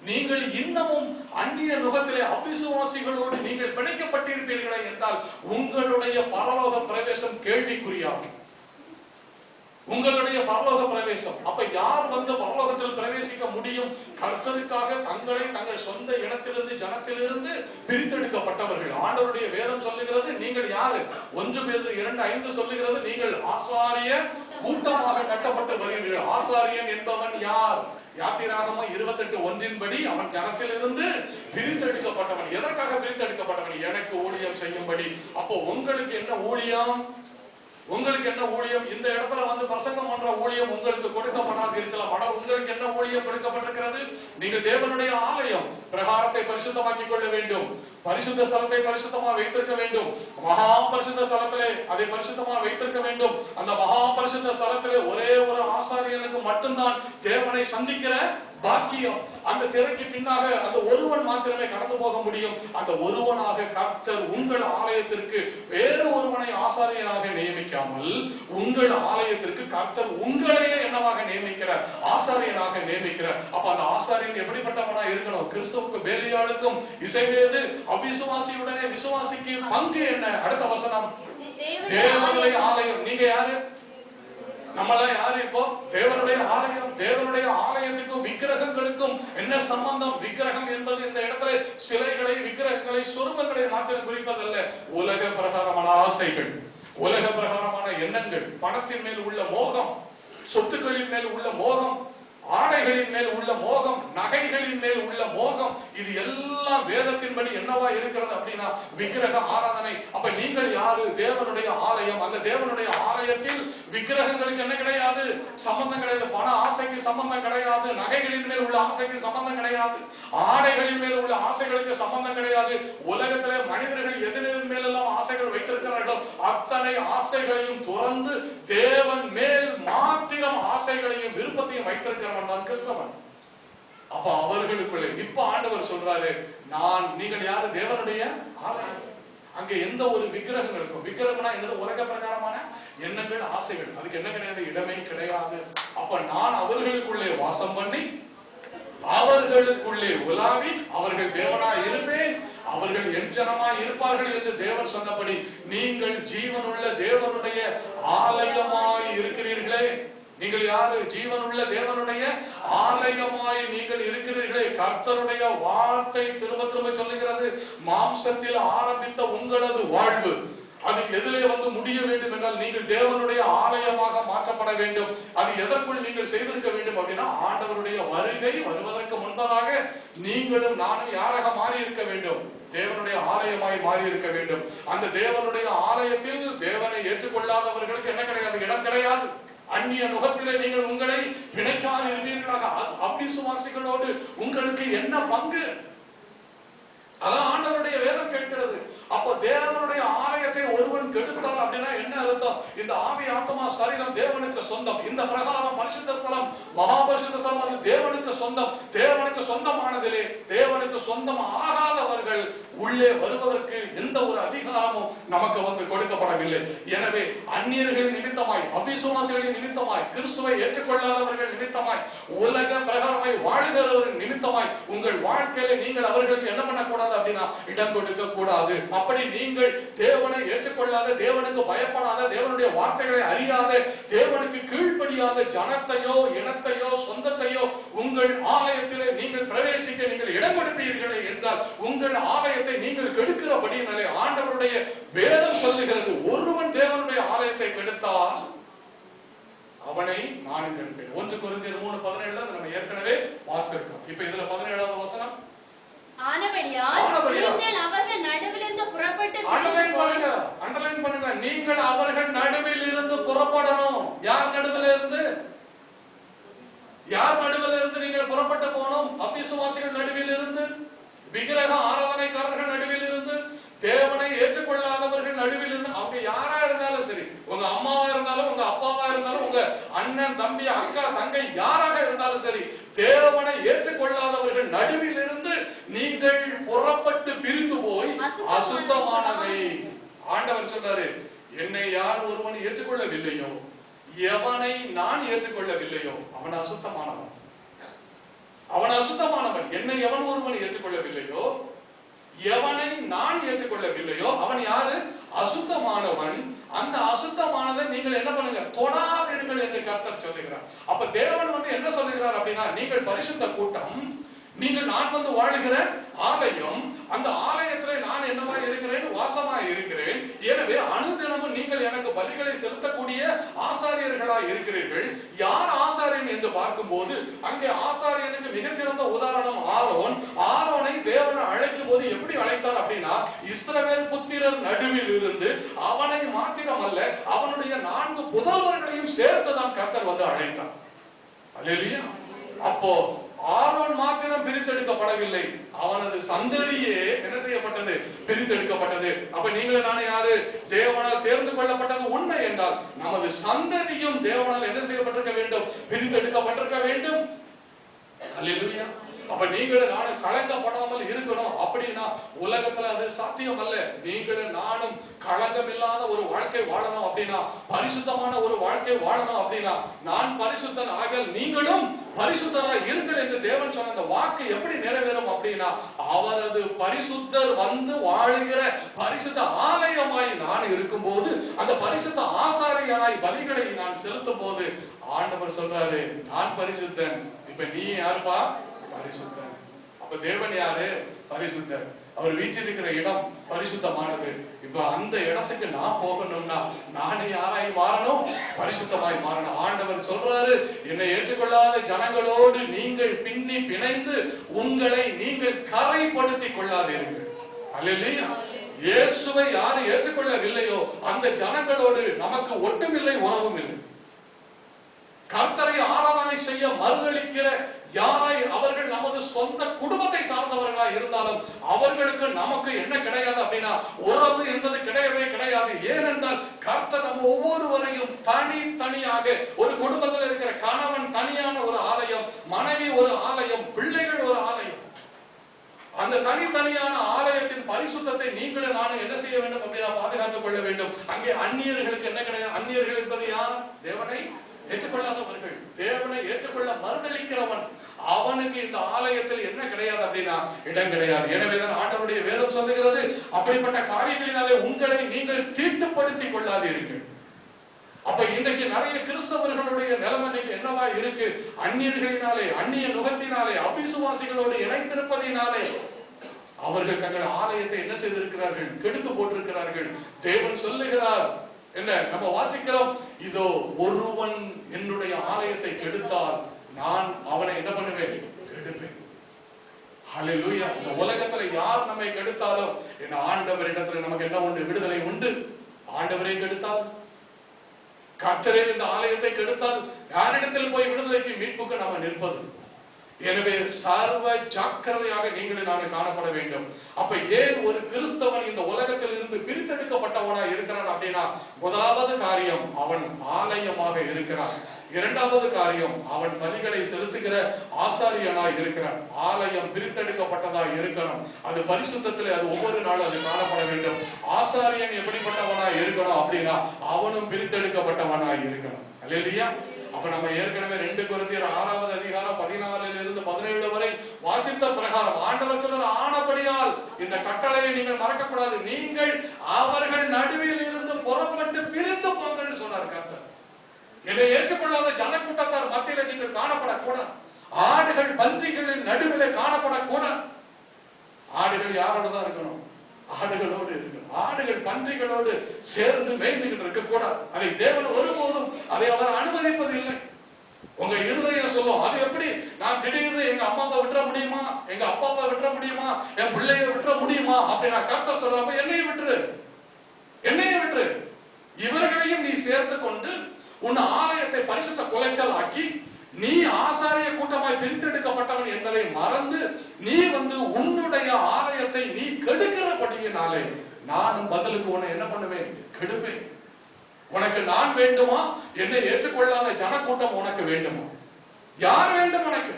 நீங்கள் இன்னமும் அந்நிய நுகத்திலே அவிசுவாசிகளோடு நீங்கள் பிணைக்கப்பட்டிருப்பீர்களே என்றால் உங்களுடைய பரலோக பிரவேசம் கேள்விக்குறியாகும். உங்களுடைய பரலோக பிரவேசம். அப்ப யார் பரலோகத்தில் பிரவேசிக்க முடியும்? கர்த்தருக்காக தங்களை தங்கள் சொந்த இடத்திலிருந்து ஜனத்திலிருந்து பிரித்தெடுக்கப்பட்டவர்கள். ஆண்டவருடைய வேதம் சொல்லுகிறது, நீங்கள் யாரு? 1 பேதுரு 2:5 சொல்லுகிறது, நீங்கள் ஆசாரிய கூட்டமாக கட்டப்பட்டு வருகிறீர்கள். ஆசாரியன் என்பவன் யார்? யாத்திராகமம் 28:1 படி அவன் ஜனத்திலிருந்து பிரித்தெடுக்கப்பட்டவன். எதற்காக பிரித்தெடுக்கப்பட்டவன்? எனக்கு ஊழியம் செய்யும்படி. அப்போ உங்களுக்கு என்ன ஊழியம்? உங்களுக்கு என்ன ஊழியம்? இந்த இடத்துல பிரசங்கம் பண்ற ஊழியம் உங்களுக்கு கொடுக்கப்படாது இருக்கலாம். ஆனால் உங்களுக்கு என்ன ஊழியம் கொடுக்கப்பட்டிருக்கிறது? நீங்கள் தேவனுடைய ஆலயம். பிரகாரத்தை பரிசுத்தமாக்கிக் கொள்ள வேண்டும். பரிசுத்த ஸ்தலத்தை பரிசுத்தமா வைத்திருக்க வேண்டும். மகா பரிசுத்த ஸ்தலத்திலே அதை பரிசுத்தமா வைத்திருக்க வேண்டும். அந்த மகா பரிசுத்த ஸ்தலத்திலே ஒரே ஒரு ஆசாரியனுக்கு மட்டும்தான் தேவனை சந்திக்கிற பாக்கியம். அந்த திரைக்கு பின்னாக அந்த ஒருவன் மாத்திரமே கடந்து போக முடியும். அந்த ஒருவனாக கர்த்தர் உங்கள் ஆலயத்திற்கு வேறு ஒருவனை ஆசாரியனாக நியமிக்காமல் உங்கள் ஆலயத்திற்கு கர்த்தர் உங்களையே என்னவாக நியமிக்கிறார்? ஆசாரியனாக நியமிக்கிறார். அப்ப அந்த ஆசாரியன் எப்படிப்பட்டவனா இருக்கணும்? கிறிஸ்துவுக்கு பேலியாளுக்கும் இசைவேது, அவிசுவாசியுடனே விசுவாசிக்கு பங்கு என்ன? அடுத்த வசனம், தேவனுடைய ஆலயம். நீங்க யாரு? நம்மளாம் யாரு? இப்போ தேவனுடைய ஆலயம். தேவனுடைய ஆலயத்துக்கும் விக்கிரகங்களுக்கும் என்ன சம்பந்தம்? விக்கிரகம் என்பது இந்த இடத்துல சிலைகளை, விக்கிரகங்களை, சொருபங்களை மாத்திரம் குறிப்பதல்ல. உலக பிரகாரமான ஆசைகள், உலக பிரகாரமான எண்ணங்கள், பணத்தின் மேல் உள்ள மோகம், சொத்துக்களின் மேல் உள்ள மோகம், ஆடைகளின் மேல் உள்ள மோகம், நகைகளின் மேல் உள்ள மோகம், இது எல்லாம் வேதத்தின்படி என்னவா இருக்கிறது அப்படின்னா விக்கிரக ஆராதனை. அப்ப நீங்கள் யாரு? தேவனுடைய ஆலயம். அந்த தேவனுடைய ஆலயத்தில் விக்கிரகங்களுக்கு என்ன கிடையாது? சம்பந்தம் கிடையாது. பண ஆசைக்கு சம்பந்தம் கிடையாது. நகைகளின் மேல் உள்ள ஆசைக்கு சம்பந்தம் கிடையாது. ஆடைகளின் மேல் உள்ள ஆசைகளுக்கு சம்பந்தம் கிடையாது. உலகத்திலே மனிதர்கள் எதிரின் மேல் எல்லாம் ஆசைகள் வைத்திருக்கிறார்கள். அத்தனை ஆசைகளையும் துறந்து தேவன் மேல் மாத்திரம் ஆசைகளையும் விருப்பத்தையும் வைத்திருக்கிறவன் தான் கிறிஸ்தவன். அப்ப அவர்களுக்குள்ளே இப்ப ஆண்டவர் சொல்றாரு, நீங்கள் யாரு? தேவனுடைய ஆலயம். அங்க எந்த ஒரு விக்கிரகங்களுக்கும், விக்கிரகம்னா என்னது? உலக பிரகாரமான எண்ணங்கள், ஆசைகள், அதுக்கு என்ன கிடையாது? இடமே கிடையாது. அப்ப நான் அவர்களுக்குள்ளே வாசம் பண்ணி அவர்களுக்குள்ளே உலாவி அவர்கள் தேவனாய் இருப்பேன், அவர்கள் என் ஜனமாய் இருப்பார்கள் என்று தேவன் சொன்னபடி நீங்கள் ஜீவனுள்ள தேவனுடைய ஆலயமாய் இருக்கிறீர்களே. நீங்கள் யாரு? ஜீவனுள்ள தேவனுடைய ஆலயமாய் நீங்கள் இருக்கிறீர்களே. கர்த்தருடைய வார்த்தை திரும்ப திரும்ப சொல்லுகிறது, மாம்சத்தில் ஆரம்பித்த உங்களது வாழ்வு அது எதிலே முடிய வேண்டும் என்றால் நீங்கள் தேவனுடைய ஆலயமாக மாற்றப்பட வேண்டும். அது எதற்குள் நீங்கள் செய்திருக்க வேண்டும் அப்படின்னா ஆண்டவருடைய வருகை வருவதற்கு முன்பதாக நீங்களும் நானும் யாராக மாறி இருக்க வேண்டும்? தேவனுடைய ஆலயமாய் மாறி இருக்க வேண்டும். அந்த தேவனுடைய ஆலயத்தில் தேவனை ஏற்றுக்கொள்ளாதவர்களுக்கு என்ன கிடையாது? இடம் கிடையாது. அந்நிய நுகத்திலே நீங்கள் உங்களை பிணைக்காது இருப்பீர்களாக. அவிசுவாசிகளோடு உங்களுக்கு என்ன பங்கு? அதான் ஆண்டவருடைய வேதம் கேட்கிறது. அப்போ தேவனுடைய ஆலயத்தை ஒருவன் கெடுத்தால் அப்படின்னா என்ன அர்த்தம்? இந்த ஆவி ஆத்மா சரீரம் தேவனுக்கு சொந்தம். இந்த பிரகாரம் பரிசுத்த ஸ்தலம் மகா பரிசுத்த ஸ்தலம் அது தேவனுக்கு சொந்தம். தேவனுக்கு சொந்தமானதிலே தேவனுக்கு சொந்தம் ஆகாதவர்கள் உள்ளே வருவதற்கு எந்த ஒரு அதிகாரமும் நமக்கு வந்து கொடுக்கப்படவில்லை. எனவே அந்நியர்கள் நிமித்தமாய், அவிசுவாசிகளின் நிமித்தமாய், கிறிஸ்துவை ஏற்றுக்கொள்ளாதவர்கள் நிமித்தமாய், உலக பிரகாரமாய் வாழ்கிறவர்கள் நிமித்தமாய் உங்கள் வாழ்க்கையில நீங்கள் அவர்களுக்கு என்ன பண்ணக்கூடாது அப்படின்னா இடம் கொடுக்க கூடாது. அப்படி நீங்கள் தேவனை ஏற்றுக்கொள்ளாத, தேவனுக்கு பயப்படாத, தேவனுடைய வார்த்தைகளை அறியாத, தேவனுக்கு கீழ்ப்படியாத ஜனத்தையோ இனத்தையோ சொந்தத்தையோ உங்கள் ஆலயத்திலே நீங்கள் பிரவேசிக்க நீங்கள் இடம் கொடுப்பீர்களே என்றால் உங்கள் ஆலயத்தை நீங்கள் கெடுக்கிறபடியினாலே ஆண்டவருடைய வேதம் சொல்லுகிறது, ஒருவன் தேவனுடைய ஆலயத்தை கெடுத்தால் அவனை நானும் கெடுப்பேன். 1 கொரிந்தியர் 3:17 நம்ம ஏற்கனவே வாசித்திருக்கோம். இப்ப இதுல 17வது வசனம், நீங்கள் அவர்கள் நடுவிலிருந்து புறப்பட்டு அண்டர்லைன் பண்ணுங்க, நீங்கள் அவர்கள் நடுவில் இருந்து புறப்படணும். யார் நடுவில் இருந்து? யார் நடுவில் இருந்து நீங்கள் புறப்பட்டு போகணும்? அவிசுவாசிகள் நடுவில் இருந்து, விக்கிரக ஆராதனைக்காரர்கள் நடுவில் இருந்து, தேவனை ஏற்றுக்கொள்ளாதவர்கள் நடுவில் இருந்து. அவங்க யாரா இருந்தாலும் சரி, உங்க அம்மாவா இருந்தாலும், உங்க அப்பாவா இருந்தாலும், உங்க அண்ணன் தம்பி அக்கா தங்கை யாராக இருந்தாலும் சரி, தேவனை ஏற்றுக்கொள்ளாதவர்கள் நடுவில் இருந்து நீங்கள் புறப்பட்டு பிரிந்து போய் அசுத்தமானவை. ஆண்டவர் சொல்றாரு, என்னை யார் ஒருவன் ஏற்றுக்கொள்ளவில்லையோ, எவனை நான் ஏற்றுக்கொள்ளவில்லையோ அவன் அசுத்தமானவன். அவன் அசுத்தமானவன். என்னை எவன் ஒருவன் ஏற்றுக்கொள்ளவில்லையோ, எவனை நான் ஏற்றுக்கொள்ளவில்லையோ அவன் யாரு? அசுத்தமானவன். அந்த அசுத்தமானதை நீங்கள் என்ன பண்ணுங்க? தொடாதீர்கள் என்று கர்த்தர் சொல்லுகிறார். அப்ப தேவன் வந்து என்ன சொல்லுகிறார் அப்படின்னா, நீங்கள் பரிசுத்த கூட்டம், நீங்கள் நான் வந்து வாழுகிற ஆலயம், அந்த ஆலயத்திலே நான் என்னவா இருக்கிறேன்? வாசமா இருக்கிறேன். எனவே அனுதினமும் நீங்கள் எனக்கு பலிகளை செலுத்தக்கூடிய ஆசாரியர்களாய் இருக்கிறீர்கள். யார் ஆசாரியன் என்று பார்க்கும்போது அங்கே ஆசாரியனுக்கு மிகச்சிறந்த உதாரணம் ஆரோன். ஆரோனை தேவன் அழைக்கும் போது எப்படி அழைத்தார் அப்படின்னா, இஸ்ரவேல் புத்திரர் நடுவில் இருந்து அவனை மாத்திரமல்ல அவனுடைய 4 புதல்வர்களையும் சேர்த்துதான் கர்த்தர் வந்து அழைத்தார். அல்லேலூயா. அப்போ ஆரோன் மாத்திரம் பிரித்தெடுக்கப்படவில்லை, அவனது சந்ததியே என்ன செய்யப்பட்டது? பிரித்தெடுக்கப்பட்டது. அப்ப நீங்களும் நானே யாரு? தேவனால் தேர்ந்து கொள்ளப்பட்டது உண்மை என்றால் நமது சந்ததியும் தேவனால் என்ன செய்யப்பட்டிருக்க வேண்டும்? பிரித்தெடுக்கப்பட்டிருக்க வேண்டும். அல்லேலூயா. அப்ப நீங்களும் நானும் கலங்கப்படாமல் இருக்கணும் அப்படின்னா உலகத்துல அது சாத்தியம் அல்ல. நீங்களும் நானும் களங்கம் இல்லாத ஒரு வாழ்க்கை வாழணும் அப்படின்னா, பரிசுத்தமான ஒரு வாழ்க்கை வாழணும் அப்படின்னா, நான் பரிசுத்தன் ஆகல் நீங்களும் பரிசுத்தராய் இருங்கள் என்று தேவன் சொன்ன அந்த வாக்கு எப்படி நிறைவேறும் அப்படின்னா, அவரது பரிசுத்தர் வந்து வாழுகிற பரிசுத்த ஆலயமாய் நான் இருக்கும் போது, அந்த பரிசுத்த ஆசாரியனாய் பலிகளை நான் செலுத்தும் போது ஆண்டவர் சொல்றாரு, நான் பரிசுத்தன். இப்ப நீ யாருப்பா? பரிசுத்தன். அப்ப தேவன் யாரு? பரிசுத்தர். அவர் வீற்றிருக்கிற இடம் பரிசுத்தமானது. இப்ப அந்த இடத்துக்கு நான் போகணும்னா நானே யாராய் மாறணும்? பரிசுத்தமாய் மாறணும். ஆண்டவர் சொல்றாரு, என்னை ஏற்றுக்கொள்ளாத ஜனங்களோடு நீங்கள் பின்னி பிணைந்து உங்களை நீங்கள் கரைப்படுத்திக் கொள்ளாதீர்கள். அல்லேலூயா. இயேசுவை யாரு ஏற்றுக்கொள்ளவில்லையோ அந்த ஜனங்களோடு நமக்கு ஒட்டுமில்லை, உறவும் இல்லை. கர்த்தரை ஆராதனை செய்ய மறுதலிக்கிற யாராய் அவர்கள் நமது சொந்த குடும்பத்தை சார்ந்தவர்களாய் இருந்தாலும் அவர்களுக்கு நமக்கு என்ன கிடையாது அப்படின்னா உறவு என்பது கிடையவே கிடையாது. ஏனென்றால் கர்த்தர் நம்ம ஒவ்வொருவரையும் தனியாக, ஒரு குடும்பத்தில் இருக்கிற கணவன் தனியான ஒரு ஆலயம், மனைவி ஒரு ஆலயம், பிள்ளைகள் ஒரு ஆலயம். அந்த தனித்தனியான ஆலயத்தின் பரிசுத்தத்தை நீங்களும் நானும் என்ன செய்ய வேண்டும் அப்படின்னா பாதுகாத்துக் கொள்ள வேண்டும். அங்கே அந்நியர்களுக்கு என்ன கிடையாது. அந்நியர்கள் என்பது யார்? தேவனை ஏற்றுக்கொள்ளாதவர்கள். தேவனை ஏற்றுக்கொள்ள மறுதலிக்கிறவன், அவனுக்கு இந்த ஆலயத்தில் என்ன கிடையாது அப்படின்னா இடம் கிடையாது. எனவேதான் ஆண்டவருடைய வேதம் சொல்லுகிறது, அப்படிப்பட்ட காரியங்களினாலே உங்களை நீங்கள் தீட்டுப்படுத்திக் கொள்ளாதீர்கள். அப்ப இன்னைக்கு நிறைய கிறிஸ்தவர்களுடைய நிலைமை என்னவா இருக்கு? அந்நியர்களினாலே, அந்நிய நுகத்தினாலே, அவிசுவாசிகளோடு இணைந்திருப்பதினாலே அவர்கள் தங்கள் ஆலயத்தை என்ன செய்திருக்கிறார்கள்? கெடுத்து போட்டிருக்கிறார்கள். தேவன் சொல்லுகிறார், என்ன நம்ம வாசிக்கிறோம், இதோ ஒருவன் என்னுடைய ஆலயத்தை கெடுத்தால் நான் அவனை என்ன பண்ணுவேன்? கெடுப்பேன். ஹல்லேலூயா. இந்த உலகத்துல யார் நம்மை கெடுத்தாலும் என்ன ஆண்டவர் இடத்துல நமக்கு என்ன உண்டு? விடுதலை உண்டு. ஆண்டவரை கெடுத்தால், கர்த்தரே இந்த ஆலயத்தை கெடுத்தால் யாரிடத்தில் போய் விடுதலைக்கு மீட்புக்கு நாம நிற்பது? எனவே சர்வ ஜாக்கிரதையாக நீங்களும் நானும் காணப்பட வேண்டும். அப்ப ஏன் ஒரு கிறிஸ்தவன் இந்த உலகத்தில் இருந்து பிரித்தெடுக்கப்பட்டவனா இருக்கிறான் அப்படின்னா, முதலாவது காரியம் அவன் ஆலயமாக இருக்கிறான். இரண்டாவது காரியம் அவன் பலிகளை செலுத்துகிற ஆசாரியனாய் இருக்கிறான். ஆலயம் பிரித்தெடுக்கப்பட்டதா இருக்கணும். அது பரிசுத்தத்திலே அது ஒவ்வொரு நாளும் அது காணப்பட வேண்டும். ஆசாரியன் எப்படிப்பட்டவனாய் இருக்கணும் அப்படின்னா, அவனும் பிரித்தெடுக்கப்பட்டவனாய் இருக்கணும். அல்லேலூயா. அப்ப நம்ம ஏற்கனவே 2 கொரிந்தியர் 6வது அதிகாரம் 14 - 17 வரை வாசித்த பிரகாரம் ஆண்டவர் சொல்ற ஆனபடியால் இந்த கட்டளையை நீங்கள் மறக்க கூடாது. நீங்கள் அவர்கள் நடுவில் இருந்து புறப்பட்டு பிரிந்து போங்கன்னு சொன்னார் கர்த்தர். என்னை ஏற்றுக்கொள்ளாத ஜனக்கூட்டத்தார் மத்தியில நீங்கள் காணப்படக்கூடாது. ஆடுகள் பன்றிகளின் நடுவிலே காணப்படக்கூடாது. ஆடுகள் யாரோட தான் இருக்கணும்? ஆடுகளோடு இருக்கணும். ஆடுகள் பன்றிகளோடு சேர்ந்து மேய்ந்துகிட்டு இருக்க கூடாது. அதை தேவன் ஒருபோதும் அதை அவர் அனுமதிப்பது இல்லை. உங்க இருதயம் சொல்லும், அது எப்படி நான் திடீர்னு எங்க அம்மாவை விட்டுற முடியுமா, எங்க அப்பாவை விட்டுற முடியுமா, என் பிள்ளைய விட்டுற முடியுமா அப்படின்னா கர்த்தர் சொல்றப்ப என்னையும் விட்டுரு, என்னையும் விட்டுரு. இவர்களையும் நீ சேர்த்து கொண்டு உன் ஆலயத்தை பரிசுத்த குலைச்சல் ஆக்கி நீ ஆசாரிய கூட்டமாய் பிரித்தெடுக்கப்பட்டவன் என்பதை மறந்து நீ உன்னுடைய ஆலயத்தை நீ கெடுக்கிறபடியினாலே நானும் பதிலுக்கு உன்னை என்ன பண்ணுவேன்? கெடுப்பேன். உனக்கு நான் வேண்டுமா? என்னை ஏற்றுக்கொள்ளாத ஜனக்கூட்டம் உனக்கு வேண்டுமா? யார் வேண்டும் உனக்கு?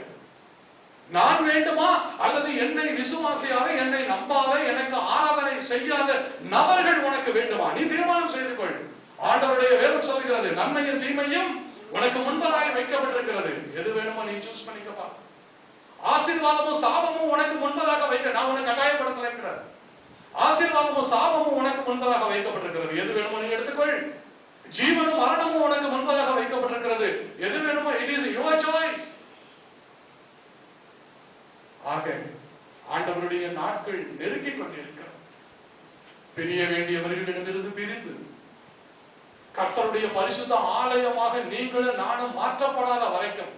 நான் வேண்டுமா? அல்லது என்னை விசுவாசியாத, என்னை நம்பாத, எனக்கு ஆராதனை செய்யாத நபர்கள் உனக்கு வேண்டுமா? நீ தீர்மானம் செய்து கொள். ஆண்டவருடைய வேதம் சொல்கிறது, நன்மையும் தீமையும் உனக்கு முன்பதாக வைக்கப்பட்டிருக்கிறது. எது வேணுமோ நீ சூஸ் பண்ணிக்கப்பா. ஆசீர்வாதமும் சாபமும் உனக்கு முன்பதாக வைக்க நான் உனக்கு கட்டாயப்படுத்தல. ஆசீர்வாதமும் சாபமும் உனக்கு முன்பதாக வைக்கப்பட்டிருக்கிறது. எது வேணுமோ நீ எடுத்துக்கொள். ஜீவனும் மரணமும் உனக்கு முன்பதாக வைக்கப்பட்டிருக்கிறது. எது வேணுமோ it is your choice. ஆக ஆண்டவருடைய நாட்கள் நெருங்கிக் கொண்டிருக்கிறது. பிரிய வேண்டியவர்களிடமிருந்து பிரிந்து கர்த்தருடைய பரிசுத்த ஆலயமாக நீங்களும் நானும் மாற்றப்படாத வரைக்கும்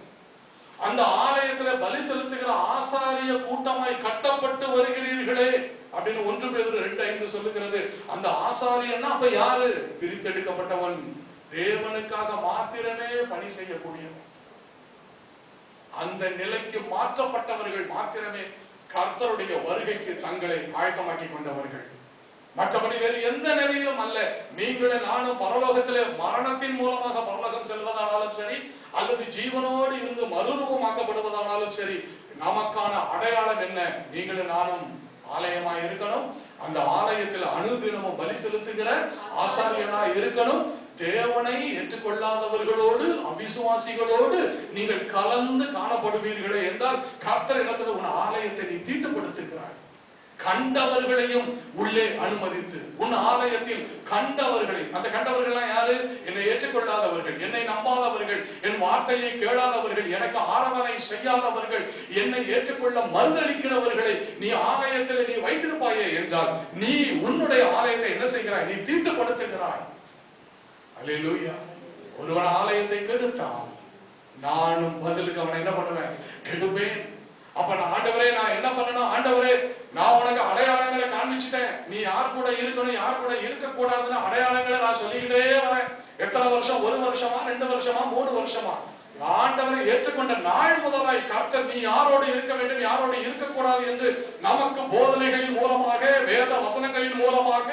அந்த ஆலயத்துல பலி செலுத்துகிற ஆசாரிய கூட்டமாய் கட்டப்பட்டு வருகிறீர்களே அப்படின்னு 1 பேதுரு 2:5 சொல்லுகிறது. அந்த ஆசாரியன்னா அப்ப யாரு? பிரித்தெடுக்கப்பட்டவன், தேவனுக்காக மாத்திரமே பணி செய்யக்கூடியவன். அந்த நிலைக்கு மாற்றப்பட்டவர்கள் மாத்திரமே கர்த்தருடைய வருகைக்கு தங்களை ஆயத்தமாக்கி கொண்டவர்கள். மற்றபடி வேறு எந்த நிலையிலும் அல்ல. நீங்களும் நானும் பரலோகத்திலே மரணத்தின் மூலமாக பரலோகம் செல்வதானாலும் சரி, அல்லது ஜீவனோடு இருந்து மறுரூபமாக்கப்படுவதானாலும் சரி, நமக்கான அடையாளம் என்ன? நீங்களும் நானும் ஆலயமாய் இருக்கணும். அந்த ஆலயத்தில் அனுதினமும் பலி செலுத்துகிற ஆசாரியனாய் இருக்கணும். தேவனை ஏற்றுக்கொள்ளாதவர்களோடு, அவிசுவாசிகளோடு நீங்கள் கலந்து காணப்படுவீர்களே என்றால் கர்த்தர் என்ன சொல்ற? உன் ஆலயத்தை நீ தீட்டுப்படுத்துகிறாய். கண்டவர்களையும் உள்ளே அனுமதித்து உன் ஆலயத்தில் கண்டவர்களை, அந்த கண்டவர்கள் யாரு? என்னை ஏற்றுக்கொள்ளாதவர்கள், என்னை நம்பாதவர்கள், என் வார்த்தையை கேளாதவர்கள், எனக்கு ஆராதனை செய்யாதவர்கள், என்னை ஏற்றுக்கொள்ள மறுதளிக்கிறவர்களை நீ ஆலயத்தில் நீ வைத்திருப்பாயே என்றால் நீ உன்னுடைய ஆலயத்தை என்ன செய்கிறாய்? நீ தீட்டுப்படுத்துகிறாய். அல்லேலூயா. ஒருவன் ஆலயத்தை கெடுத்தான், நானும் பதிலுக்கு அவனை என்ன பண்ணுவேன்? கெடுப்பேன். அப்ப நான் ஆண்டவரே, நான் என்ன பண்ணணும்? ஆண்டவரே, நான் உனக்கு அடையாளங்களை காண்பிச்சுட்டேன். நீ யார் கூட இருக்கணும், யார் கூட இருக்க கூடாதுன்னு அடையாளங்களை நான் சொல்லிக்கிட்டே வரேன். எத்தனை வருஷம்? 1 வருஷமா, 2 வருஷமா, 3 வருஷமா? ஆண்டவரை ஏற்றுக்கொண்ட நாள் முதலாய் கர்த்தர் நீ யாரோடு இருக்க வேண்டும், யாரோடு இருக்கக்கூடாது என்று நமக்கு போதனைகளின் மூலமாக, வேத வசனங்களின் மூலமாக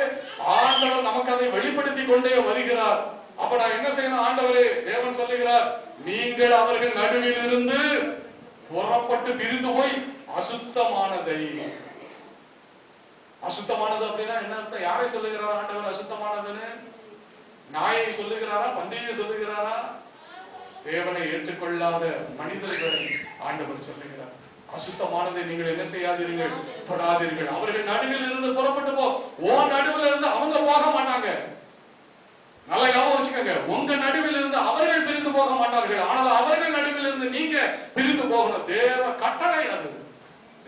ஆண்டவர் நமக்கு அதை வெளிப்படுத்தி கொண்டே வருகிறார். அப்ப நான் என்ன செய்யணும்? ஆண்டவரே, தேவன் சொல்லுகிறார், நீங்கள் அவர்கள் நடுவில் இருந்து புறப்பட்டு பிரிந்து போய் அசுத்தமானதை. அசுத்தமானது அப்படின்னா என்ன அர்த்தம்? யாரை சொல்லுகிறாரா ஆண்டவர் அசுத்தமானதுன்னு? நாயை சொல்லுகிறாரா? பன்றியை சொல்லுகிறாரா? தேவனை ஏற்றுக்கொள்ளாத மனிதர்களை ஆண்டவர் சொல்லுகிறார். அசுத்தமானதை நீங்கள் என்ன செய்யாதீர்கள்? தொடாதீர்கள். அவர்கள் நடுவில் இருந்து புறப்பட்டு போ. ஓ நடுவில் இருந்து அவங்க போக மாட்டாங்க. நல்லா ஞாபகம் வச்சுக்கோங்க. உங்க நடுவில் இருந்து அவர்கள் பிரிந்து போக மாட்டார்கள். ஆனால் அவர்கள் நடுவில் இருந்து நீங்க பிரிந்து போகணும். தேவ கட்டளை அது.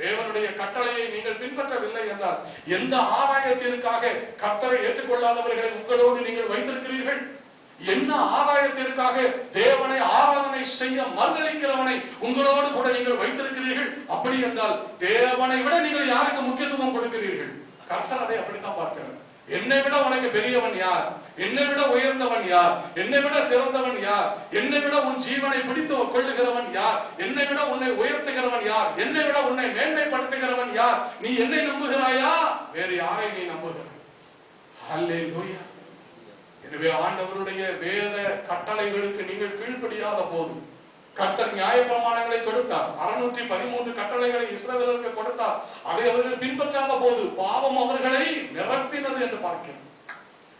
தேவனுடைய கட்டளையை நீங்கள் பின்பற்றவில்லை என்றால் எந்த ஆதாயத்திற்காக கர்த்தரை ஏற்றுக்கொள்ளாதவர்களை உங்களோடு நீங்கள் வைத்திருக்கிறீர்கள்? என்ன ஆதாயத்திற்காக தேவனை ஆராதனை செய்ய மறுதளிக்கிறவனை உங்களோடு கூட நீங்கள் வைத்திருக்கிறீர்கள்? அப்படி என்றால் தேவனை விட நீங்கள் யாருக்கு முக்கியத்துவம் கொடுக்கிறீர்கள்? கர்த்தர் அதை அப்படித்தான் பார்க்கிறார். என்னை விட உனக்கு பெரியவன் யார்? என்னை விட உயர்ந்தவன் யார்? என்னை விட சிறந்தவன் யார்? என்னை விட உன் ஜீவனை பிடித்து கொள்ளுகிறவன் யார்? என்னை விட உன்னை உயர்த்துகிறவன் யார்? என்னை விட உன்னை மேன்மைப்படுத்துகிறவன் யார்? நீ என்னை நம்புகிறாயா? வேறு யாரை நீ நம்புகிறாய்? ஹல்லேலூயா. எனவே ஆண்டவருடைய வேத கட்டளைகளுக்கு நீங்கள் கீழ்ப்படியாத போது, கர்த்தர் நியாயப்பிரமாணங்களை கொடுத்தார், 613 கட்டளைகளை இஸ்ரவேலருக்கு கொடுத்தார், அதை அவர்கள் பின்பற்றாத போது பாவம் அவர்களை நிரப்பினது என்று பார்க்கிறோம்.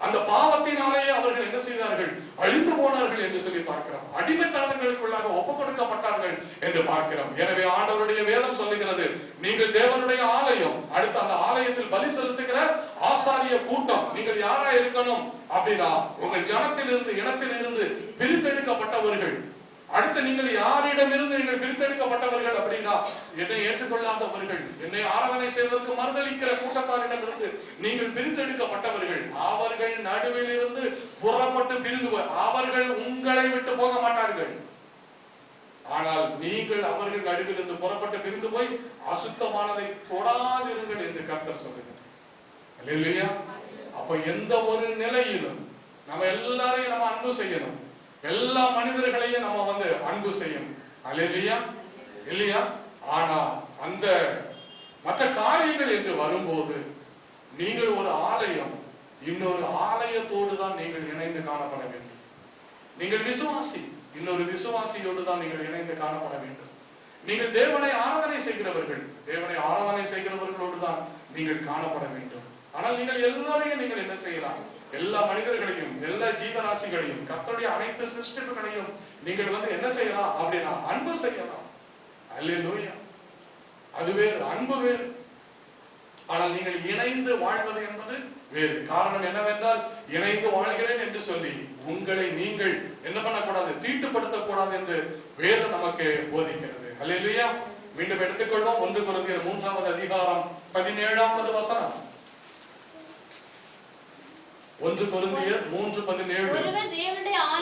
அந்த பாவத்தினாலேயே அவர்கள் என்ன செய்தார்கள்? அழிந்து போனார்கள் என்று சொல்லி பார்க்கிறோம். அடிமைத்தனங்களுக்குள்ளாக ஒப்புக் கொடுக்கப்பட்டார்கள் என்று பார்க்கிறோம். எனவே ஆண்டவருடைய வேதம் சொல்லுகிறது, நீங்கள் தேவனுடைய ஆலயம், அடுத்து அந்த ஆலயத்தில் பலி செலுத்துகிற ஆசாரிய கூட்டம். நீங்கள் யாரா இருக்கணும் அப்படின்னா, உங்கள் ஜனத்திலிருந்து இனத்திலிருந்து பிரித்தெடுக்கப்பட்டவர்கள். அடுத்து நீங்கள் யாரிடமிருந்து நீங்கள் பிரித்தெடுக்கப்பட்டவர்கள் அப்படின்னா, என்னை ஏற்றுக்கொள்ளாதவர்கள், என்னை ஆராதனை செய்வதற்கு மறுதளிக்கிற கூட்டத்தாரிடமிருந்து நீங்கள் பிரித்தெடுக்கப்பட்டவர்கள். அவர்கள் நடுவில் இருந்து புறப்பட்டு பிரிந்து அவர்கள் உங்களை விட்டு போக மாட்டார்கள். ஆனால் நீங்கள் அவர்கள் நடுவில் இருந்து புறப்பட்டு பிரிந்து போய் அசுத்தமானதை தொடாதிருங்கள் என்று கர்த்தர் சொல்லுகிறார். அல்லேலூயா. அப்ப எந்த ஒரு நிலையிலும் நம்ம எல்லாரையும் நம்ம அன்பு செய்யணும். எல்லா மனிதர்களையும் நம்ம அன்பு செய்யணும். அல்லேலூயா. இல்லையா? ஆனா அந்த மற்ற காரியங்கள் என்று வரும்போது, நீங்கள் ஒரு ஆலயம், இன்னொரு ஆலயத்தோடு தான் நீங்கள் இணைந்து காணப்பட வேண்டும். நீங்கள் விசுவாசி, இன்னொரு விசுவாசியோடு தான் நீங்கள் இணைந்து காணப்பட வேண்டும். நீங்கள் தேவனை ஆராதனை செய்கிறவர்கள், தேவனை ஆராதனை செய்கிறவர்களோடு தான் நீங்கள் காணப்பட வேண்டும். ஆனால் நீங்கள் எல்லாரையும் நீங்கள் என்ன செய்யலாம்? எல்லா மனிதர்களையும், எல்லா ஜீவராசிகளையும், கர்த்தருடைய அனைத்து சிருஷ்டிப்புகளையும் நீங்கள் என்ன செய்யலாம் அப்படின்னா அன்பு செய்யலாம். அல்லேலூயா. அது வேறு, அன்பு வேறு. ஆனால் நீங்கள் இணைந்து வாழ்வது என்பது வேறு. காரணம் என்னவென்றால், இணைந்து வாழ்கிறேன் என்று சொல்லி உங்களை நீங்கள் என்ன பண்ணக்கூடாது? தீட்டுப்படுத்தக்கூடாது என்று வேதம் நமக்கு போதிக்கிறது. அல்லேலூயா. மீண்டும் எடுத்துக்கொள்வோம். 1 கொரிந்தியர் 3 அதிகாரம் 17 வசனம். 1 கொரிந்தியர் 3:17.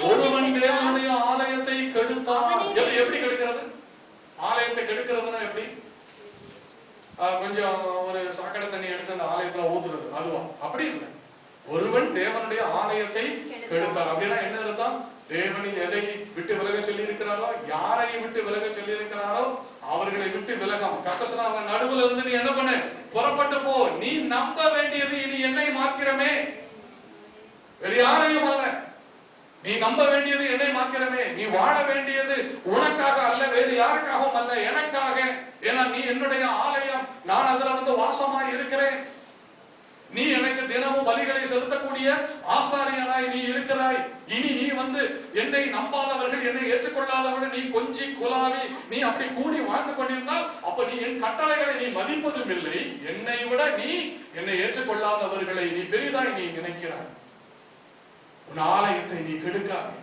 ஒருவன் தேவனுடைய ஆலயத்தை கெடுத்தான். எப்படி கெடுக்கிறது? ஆலயத்தை கெடுக்கிறதுனா எப்படி? கொஞ்சம் ஒரு சாக்கடை தண்ணி எடுத்து அந்த ஆலயத்துல ஊத்துறது, அதுவா? அப்படி இல்லை. ஒருவன் தேவனுடைய ஆலயத்தை கெடுத்தார் அப்படின்னா என்ன அர்த்தம்? தேவனை எதை விட்டு விலக சொல்லி இருக்கிறாரோ, யாரை விட்டு விலக சொல்லி இருக்கிறாரோ அவர்களை விட்டு விலகாம கர்த்தர் அவன் நடுவுல இருந்து நீ என்ன பண்ணு? புறப்பட்டு போ. நீ நம்ப வேண்டியது இனி என்னை மாத்திரமே, வேறு யாரையும் அல்ல. நீ நம்ப வேண்டியது என்னை மாத்திரமே. நீ வாழ வேண்டியது உனக்காக அல்ல, வேறு யாருக்காகவும் அல்ல, எனக்காக. ஏன்னா நீ என்னுடைய ஆலயம், நான் அதுல வாசமாய் இருக்கிறேன். நீ எனக்கு தினமும் பலிகளை செலுத்தக்கூடிய ஆசாரியனாய் நீ இருக்கிறாய். இனி நீ என்னை நம்பாதவர்கள், என்னை ஏற்றுக்கொள்ளாதவர்கள் நீ கொஞ்சி குலாவி நீ அப்படி கூடி வாழ்ந்து கொண்டிருந்தால், அப்ப நீ என் கட்டளைகளை நீ மதிப்பதும் இல்லை. என்னை விட நீ என்னை ஏற்றுக்கொள்ளாதவர்களை நீ பெரிதாய் நீ நினைக்கிறாய். உன் ஆலயத்தை நீ கெடுக்காதே,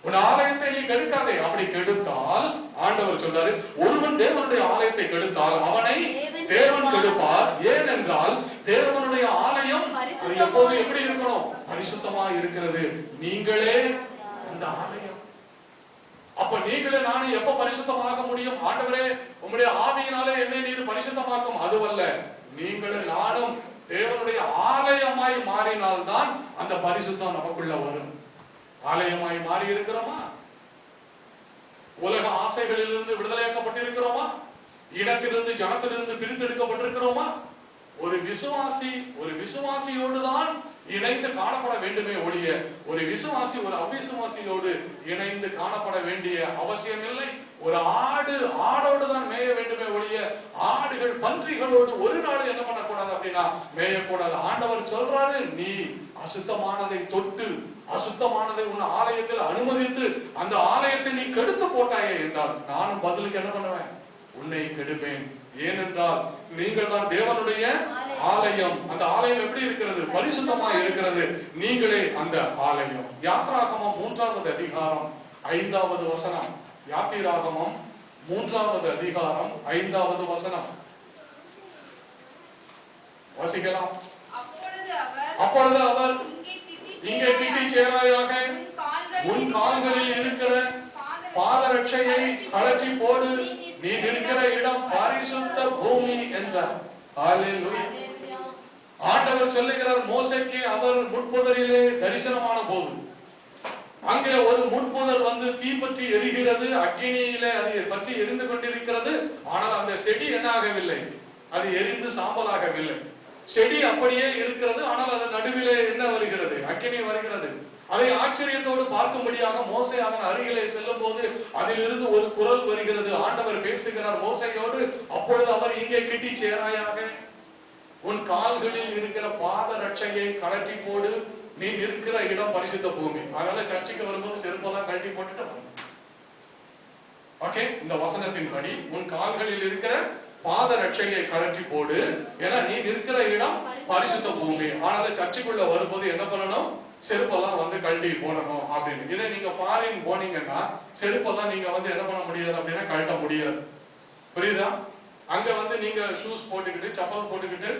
உன் ஆலயத்தை நீ கெடுக்காதே. அப்படி கெடுத்தால் ஆண்டவர் சொல்றாரு, ஒருவன் தேவனுடைய ஆலயத்தை கெடுத்தால் அவனை தேவன் கெடுப்பார். ஏனென்றால் தேவனுடைய ஆலயம் அது எப்போது எப்படி இருக்கணும்? பரிசுத்தமா இருக்கிறது. நீங்களே அந்த ஆலயம். அப்ப நீங்களே நானும் எப்ப பரிசுத்தமாக முடியும்? ஆண்டவரே உம்முடைய ஆவியினாலே என்னை நீர் பரிசுத்தமாக்கும். அதுவல்ல, நீங்களும் நானும் தேவனுடைய ஆலயமாய் மாறினால்தான் அந்த பரிசுத்தம் நமக்குள்ள வரும். ஆலயமாய் மாறி இருக்கிறோமா? உலக ஆசைகளிலிருந்து விடுதலையாக்கப்பட்டிருக்கிறோமா? இனத்திலிருந்து ஜனத்திலிருந்து பிரித்தெடுக்கப்பட்டிருக்கிறோமா? ஒரு விசுவாசியோடு தான் இணைந்து காணப்பட வேண்டுமே ஒழிய, ஒரு விசுவாசி ஒரு அவிசுவாசியோடு இணைந்து காணப்பட வேண்டிய அவசியம் இல்லை. ஒரு ஆடோடு தான் மேய வேண்டுமே ஒழிய, ஆடுகள் பன்றிகளோடு ஒரு நாள் என்ன பண்ணக்கூடாது அப்படின்னா மேயக்கூடாது. ஆண்டவர் சொல்றாரு, நீ அசுத்தமானதை தொட்டு, அசுத்தமானதை உன் ஆலயத்தில் அனுமதித்து அந்த ஆலயத்தை நீ கெடுத்து போட்டாயே என்றால், நானும் பதிலுக்கு என்ன பண்ணுவேன்? உன்னை கெடுப்பேன். ஏனென்றால் நீங்கள் தான் தேவனுடைய ஆலயம். அந்த ஆலயம் எப்படி இருக்கிறது? பரிசுத்தமா இருக்கிறது. நீங்களே அந்த ஆலயம். யாத்திராகமம் 3 அதிகாரம் 5 வசனம். யாத்திராகமம் 3 அதிகாரம் 5 வசனம் வாசிக்கலாம். அப்பொழுது அவர் இங்கே கிட்டி சேராயாக உன் கால்களில் இருக்கிற பாதரட்சையை கழற்றி போடு, நீ இருக்கிற இடம் பரிசுத்த பூமி என்றார். ஹல்லேலூயா. ஆண்டவர் சொல்லுகிறார் மோசேக்கு அவர் முட்புதரிலே தரிசனமான போது அங்கே ஒரு முட்புதர் வந்து தீப்பற்றி எரிகிறது, அக்கினியிலே அது பற்றி எரிந்து கொண்டிருக்கிறது. ஆனால் அந்த செடி என்ன ஆகவில்லை, அது எரிந்து சாம்பலாகவில்லை. செடி அப்படியே இருக்கிறது. ஆனால் அது நடுவிலே என்ன வருகிறது, அக்கினி வருகிறது. அதை ஆச்சரியத்தோடு பார்க்கும்படியாக மோசே அவன் அருகிலே செல்லும் போது அதிலிருந்து ஒரு குரல் வருகிறது. ஆண்டவர் பேசுகிறார் மோசையோடு. அப்பொழுது அவர் இங்கே கிட்டி சேராயாக, உன் கால்களில் இருக்கிற பாத ரட்சையை கழற்றி போடு, நீ இருக்கிற இடம் பரிசுத்த பூமி. அதனால சர்ச்சைக்கு வரும்போது செருப்பெல்லாம் கழட்டி போட்டுட்டு வரும். ஓகே, இந்த வசனத்தின் படி உன் கால்களில் இருக்கிற பாத ரட்சையை கழற்றி போடு, ஏன்னா நீ இருக்கிற இடம் பரிசுத்த பூமி. ஆனால சர்ச்சைக்குள்ள வரும்போது என்ன பண்ணணும், செருப்பெல்லாம் வந்து கழட்டி போடணும் அப்படின்னு. இதை நீங்க ஃபாரின் போனீங்கன்னா செருப்பெல்லாம் நீங்க வந்து என்ன பண்ண முடியாது அப்படின்னா கழட்ட முடியாது. புரியுதா? அங்க வந்து நீங்க ஷூஸ் போட்டுக்கிட்டு செப்பல் போட்டுக்கிட்டு,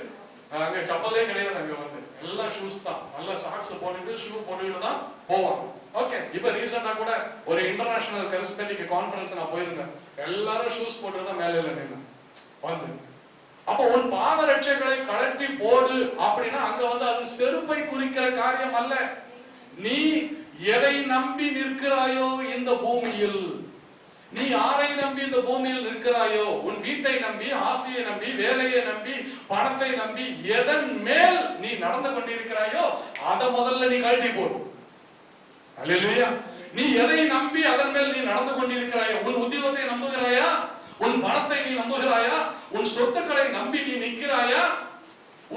அங்க செப்பலே கிடையாது, அங்க வந்து எல்லாம் ஷூஸ் தான். நல்ல சாக்ஸ் போட்டுட்டு ஷூ போட்டுக்கிட்டு தான் போவாங்க. ஓகே, இப்ப ரீசெண்டா கூட ஒரு இன்டர்நேஷனல் கரிஸ்மேட்டிக் கான்ஃபரன்ஸ் நான் போயிருந்தேன். எல்லாரும் ஷூஸ் போட்டு தான் மேல நின்று வந்து. அப்ப உன் பாத ரட்சைகளை கழட்டி போடு அப்படின்னா அங்க வந்து அது செருப்பை குறிக்கிற காரியம் அல்ல. நீ எதை நம்பி நிற்கிறாயோ இந்த பூமியில், நீ யாரை நம்பி இந்த பூமியில் நிற்கிறாயோ, உன் வீட்டை நம்பி, ஆஸ்தியை நம்பி, வேலையை நம்பி, பணத்தை நம்பி, எதன் மேல் நீ நடந்து கொண்டிருக்கிறாயோ அதை முதல்ல நீ கழட்டி போடு. அல்லேலூயா. நீ எதை நம்பி அதன் மேல் நீ நடந்து கொண்டிருக்கிறாயோ, உன் உத்தியோகத்தை நம்புகிறாயா, உன் பணத்தை நீ நம்புகிறாயா, உன் சொத்துக்களை நம்பி நீ நிற்கிறாயா,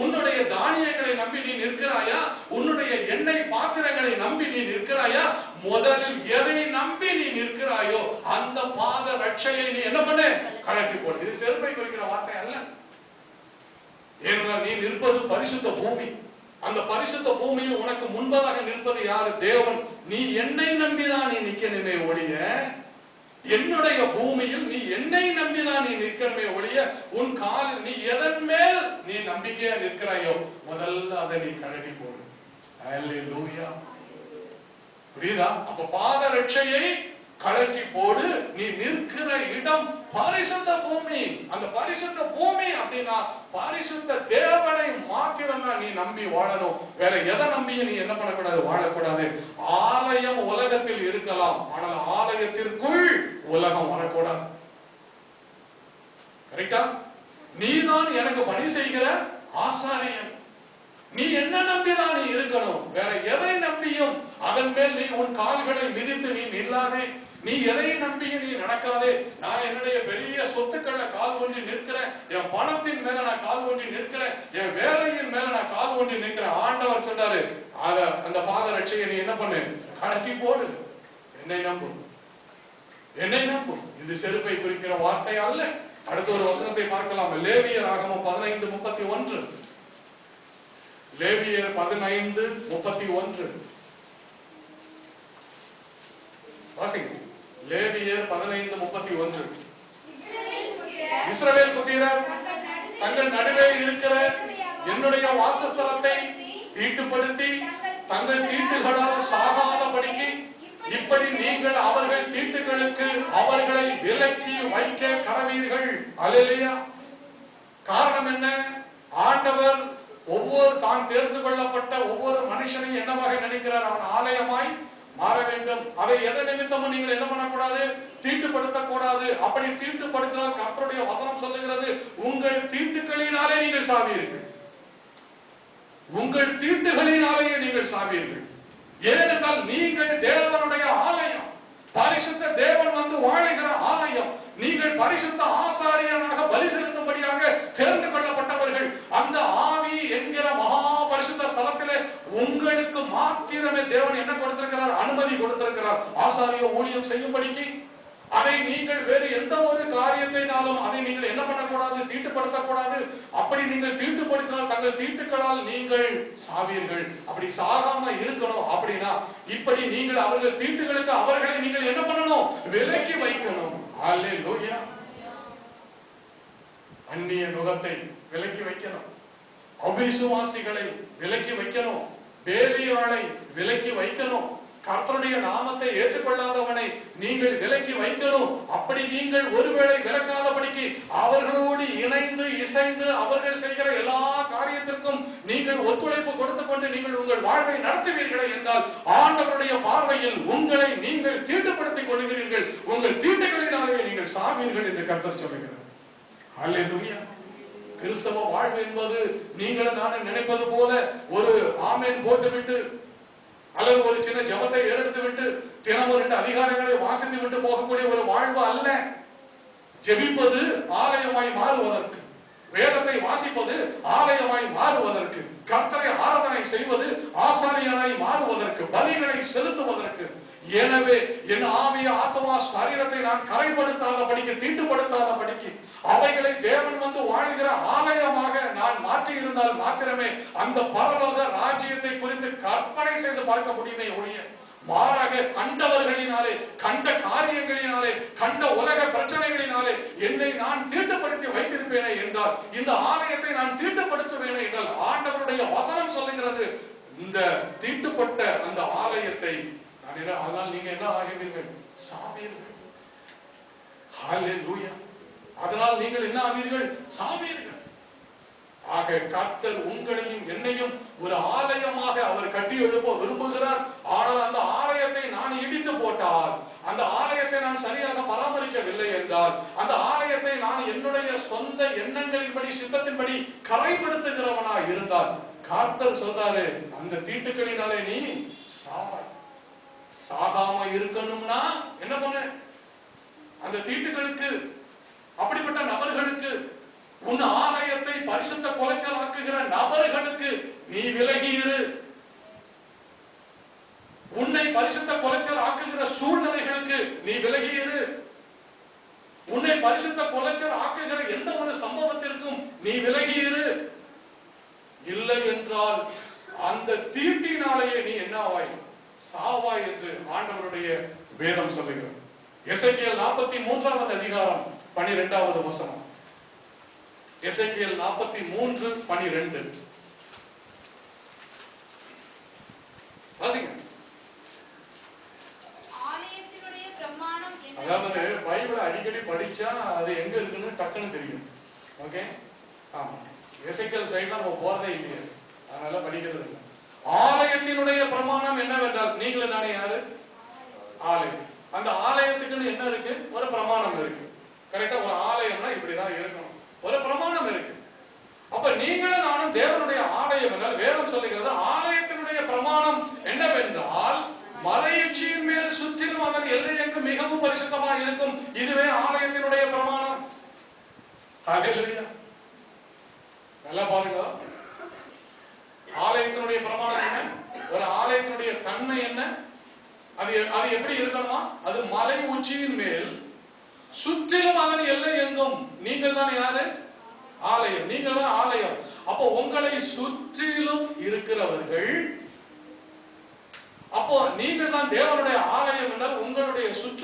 உன்னுடைய தானியங்களை நம்பி நீ நிற்கிறாயா, உன்னுடைய எண்ணெய் பாத்திரங்களை நம்பி நீ நிற்கிறாயா, முதலில் எதை நம்பி நீ நிற்கிறாயோ அந்த பாத ரட்சையை நீ என்ன பண்ண, கழட்டி போடு. இது செருப்பை குறிக்கிற வார்த்தை அல்ல. ஏனென்றால் நீ நிற்பது பரிசுத்த பூமி. அந்த பரிசுத்த பூமியில் உனக்கு முன்பதாக நிற்பது யாரு, தேவன். நீ என்னை நம்பிதான் நீ நிக்கணுமே ஒழிய, என்னுடைய பூமியில் நீ என்னை நம்பிதான் நீ நிற்கணுமே ஒழிய, உன் காலில் நீ எதன் மேல் நீ நம்பிக்கையா நிற்கிறாயோ முதல்ல அதை நீ கழட்டி போடு. அல்லேலூயா. புரியுதா? அப்ப பாத ரட்சையை கழட்டி போடு. நீ நிற்கிற இடம் பரிசுத்த பூமி. அந்த பரிசுத்த பூமி அப்படின்னா பரிசுத்த தேவனை மாத்திரம் நீ நம்பி வாழணும். வேற எதை நம்பியும் நீ என்ன பண்ணக்கூடாது, வாழக்கூடாது. ஆலயம் உலகத்தில் இருக்கலாம், ஆனால் ஆலயத்திற்குள் உலகம் வரக்கூடாது. கரெக்டா? நீதான் எனக்கு பணி செய்கிற ஆசாரியன். நீ என்ன நம்பிதான் நீ இருக்கணும். வேற எதை நம்பியும் அதன் மேல் நீ உன் கால்களை மிதித்து நீ நில்லாதே. நீ எதை நம்பியும் நீ நடக்காதே. நான் என்னுடைய பெரிய சொத்துக்களை கால் கொண்டு நிற்கிறேன், என் பணத்தின் மேல நான் கால் கொண்டு நிற்கிறேன், என் வேலையின் மேல நான் கால் கொண்டு நிற்கிறேன். ஆண்டவர் சொன்னாரு, அந்த பாத ரட்சையை நீ என்ன பண்ணு, கழட்டி போடு. என்னை நம்பு, என்னை நம்பு. இது செருப்பை குறிக்கிற வார்த்தை அல்ல. அடுத்த ஒரு வசனத்தை பார்க்கலாம். லேவியர் ஆகமம் 15:31. லேவியர் 15:31 வாசிங்க. லேவியர் 15:31. இஸ்ரவேல் புத்திரர் தங்கள் நடுவே இருக்கிற என்னுடைய வாசஸ்தலத்தை தீட்டுப்படுத்தி தங்கள் தீட்டுகளால் சாகாதபடிக்கு இப்படி நீங்கள் அவர்கள் தீட்டுகளுக்கு அவர்களை விலக்கி வைக்க கடவீர்கள். அல்லேலூயா. காரணம் என்ன? ஆண்டவர் ஒவ்வொரு தான் தேர்ந்து கொள்ளப்பட்ட ஒவ்வொரு மனுஷனையும் என்னவாக நினைக்கிறார், அவன் ஆலயமாய் மாற வேண்டும். அதை எதை நிமித்தமும் நீங்கள் என்ன பண்ணக்கூடாது, தீட்டுப்படுத்த கூடாது. அப்படி தீட்டுப்படுத்தினால் கர்த்தருடைய வசனம் சொல்லுகிறது, உங்கள் தீட்டுகளினாலே நீங்கள் சாவீர்கள். உங்கள் தீட்டுகளினாலேயே நீங்கள் சாவீர்கள். ஏனென்றால் நீங்கள் தேவனுடைய ஆலயம், பரிசுத்த தேவன் வந்து வாழுகிற ஆலயம். நீங்கள் பரிசுத்த ஆசாரியனாக பலி செலுத்தும்படியாக தேர்ந்து கொள்ளப்பட்டவர்கள். அந்த ஆவி என்கிற மகா பரிசுத்த ஸ்தலத்திலே உங்களுக்கு மாத்திரமே தேவன் என்ன கொடுத்திருக்கிறார், அனுமதி கொடுத்திருக்கிறார், ஆசாரிய ஊழியம் செய்யும்படிக்கு. அதை நீங்கள் வேறு எந்த ஒரு காரியத்தினாலும் அதை நீங்கள் என்ன பண்ணக்கூடாது, தீட்டுப்படுத்தக்கூடாது. அப்படி நீங்கள் தீட்டுப்படுத்தினால் தங்கள் தீட்டுக்களால் நீங்கள் சாவீர்கள். அப்படி சாகாம இருக்கணும் அப்படின்னா இப்படி நீங்கள் அவர்கள் தீட்டுகளுக்கு அவர்களை நீங்கள் என்ன பண்ணணும், விலக்கி வைக்கணும். அல்லேலூயா. அந்நிய நுகத்தை விலக்கி வைக்கணும், அவிசுவாசிகளை விலக்கி வைக்கணும், வேலையாளை விலக்கி வைக்கணும், கர்த்தருடைய நாமத்தை ஏற்றுக்கொள்ளாதவனை நீங்கள் விலக்கி வைக்கணும். அப்படி நீங்கள் ஒருவேளை விலக்காதபடிக்கு அவர்களோடு இணைந்து இசைந்து அவர்கள் செய்கிற எல்லா காரியத்திற்கும் நீங்கள் ஒத்துழைப்பு கொடுத்து கொண்டு நீங்கள் உங்கள் வாழ்வை நடத்துவீர்களே என்றால் ஆண்டவருடைய பார்வையில் உங்களை நீங்கள் தீட்டுப்படுத்திக் கொள்கிறீர்கள். உங்கள் தீட்டுகளினாலே நீங்கள் சாவீர்கள் என்று கர்த்தர் சொல்லுகிறார். அல்லேலூயா. கிறிஸ்தவ வாழ்வு என்பது நீங்களும் நானும் நினைப்பது போல ஒரு ஆமென் போட்டுவிட்டு அல்லது ஒரு சின்ன ஜபத்தை ஏறெடுத்து விட்டு தினமும் 2 அதிகாரங்களை வாசித்து விட்டு போகக்கூடிய ஒரு வாழ்வு அல்ல. ஜெபிப்பது ஆலயமாய் மாறுவதற்கு, வேதத்தை வாசிப்பது ஆலயமாய் மாறுவதற்கு, கர்த்தரை ஆராதனை செய்வது ஆசாரியனாய் மாறுவதற்கு, பலிகளை செலுத்துவதற்கு. எனவே என் ஆவிய ஆத்மா சரீரத்தை நான் கரைப்படுத்தாதபடிக்கு, தீட்டுப்படுத்தாதபடிக்கு, அவைகளை தேவன் வந்து வாழ்கிற ஆலயமாக நான் மாற்றி இருந்தால் மாத்திரமே அந்த பரலோக ராஜ்யத்தை குறித்து கற்பனை செய்து பார்க்க முடியுமே ஒழிய மாறாக கண்டவர்களினாலே, கண்ட காரியங்களினாலே, கண்ட உலக பிரச்சனைகளினாலே என்னை நான் தீட்டுப்படுத்தி வைத்திருப்பேனே என்றால், இந்த ஆலயத்தை நான் தீட்டுப்படுத்துவேனே என்றால், ஆண்டவருடைய வசனம் சொல்லுகிறது இந்த தீட்டுப்பட்ட அந்த ஆலயத்தை அதனால் நீங்க என்ன ஆகுவீர்கள்? சாவீர்கள். ஹல்லேலூயா. அதனால் நீங்கள் என்ன ஆவீர்கள்? சாவீர்கள். ஆக கர்த்தர் உங்களையும் என்னையும் ஒரு ஆலயமாக அவர் கட்டி எழுப்ப விரும்புகிறார். ஆனால் அந்த ஆலயத்தை நான் இடித்து போட்டால், அந்த ஆலயத்தை நான் சரியாக பராமரிக்கவில்லை என்றால், அந்த ஆலயத்தை நான் என்னுடைய சொந்த எண்ணங்களின்படி சித்தத்தின்படி கரைப்படுத்துகிறவனா இருந்தால், கர்த்தர் சொல்றாரு அந்த தீட்டுக்களினாலே நீ சாவாய். சாகாம இருக்கணும்னா என்ன பண்ண? அந்த தீட்டுகளுக்கு, அப்படிப்பட்ட நபர்களுக்கு, உன் ஆலயத்தை பரிசுத்த குலைச்சல் ஆக்குகிற நபர்களுக்கு நீ விலகி இரு. உன்னை பரிசுத்த குலைச்சல் ஆக்குகிற சூழ்நிலைகளுக்கு நீ விலகி இரு. உன்னை பரிசுத்த குலைச்சல் ஆக்குகிற எந்த ஒரு சம்பவத்திற்கும் நீ விலகி இரு. இல்லை என்றால் அந்த தீட்டினாலேயே நீ என்ன ஆவாய்? சாவாய் என்று ஆண்டவருடைய வேதம் சொல்லுகிறது. எசேக்கியேல் 43வது அதிகாரம் 12வது வசனம். எசேக்கியேல் 43:12 வாசிங்க. ஆலயத்தினுடைய பிரமாணம் என்ன? அதாவது பைபிளை அடிக்கடி படிச்சா அது எங்க இருக்குன்னு டக்குன்னு தெரியும். ஓகே, ஆமா. எசேக்கியேல் சைடுல நம்ம போறதே இல்லையே, அதனால படிக்கிறது இல்லை. ஆலயத்தினுடைய பிரமாணம் என்னவென்றால், நீங்களும் நானே யாரு? ஆலயம். அந்த ஆலயத்துக்குன்னு என்ன இருக்கு? ஒரு பிரமாணம் இருக்கு. கரெக்டா? ஒரு ஆலயம்னா இப்படிதான் இருக்கணும், ஒரு பிரமாணம் இருக்கு. அப்ப நீங்களும் நானும் தேவனுடைய ஆலயம் என்றால் வேதம் சொல்லுகிறது ஆலயத்தினுடைய பிரமாணம் என்னவென்றால், மலையுச்சியின் மேல் சுற்றிலும் அதன் எல்லையெங்கு மிகவும் பரிசுத்தமாக இருக்கும். இதுவே ஆலயத்தினுடைய பிரமாணம். ஹல்லேலூயா. நல்லா பாருங்க, ஆலயத்தினுடைய பிரமாணம் என்ன? ஒரு ஆலயத்தினுடைய தன்மை என்ன? அது எப்படி இருக்கணுமா? அது மலை உச்சியின் மேல் சுற்றிலும் அதன் எல்லை எங்கும். நீங்கள் தான் யாரு? ஆலயம். நீங்கள் தான் ஆலயம். அப்போ உங்களை சுற்றிலும் இருக்கிறவர்கள், அப்போ நீங்கள் தான் தேவனுடைய ஆலயம் என்றால் உங்களுடைய சுற்று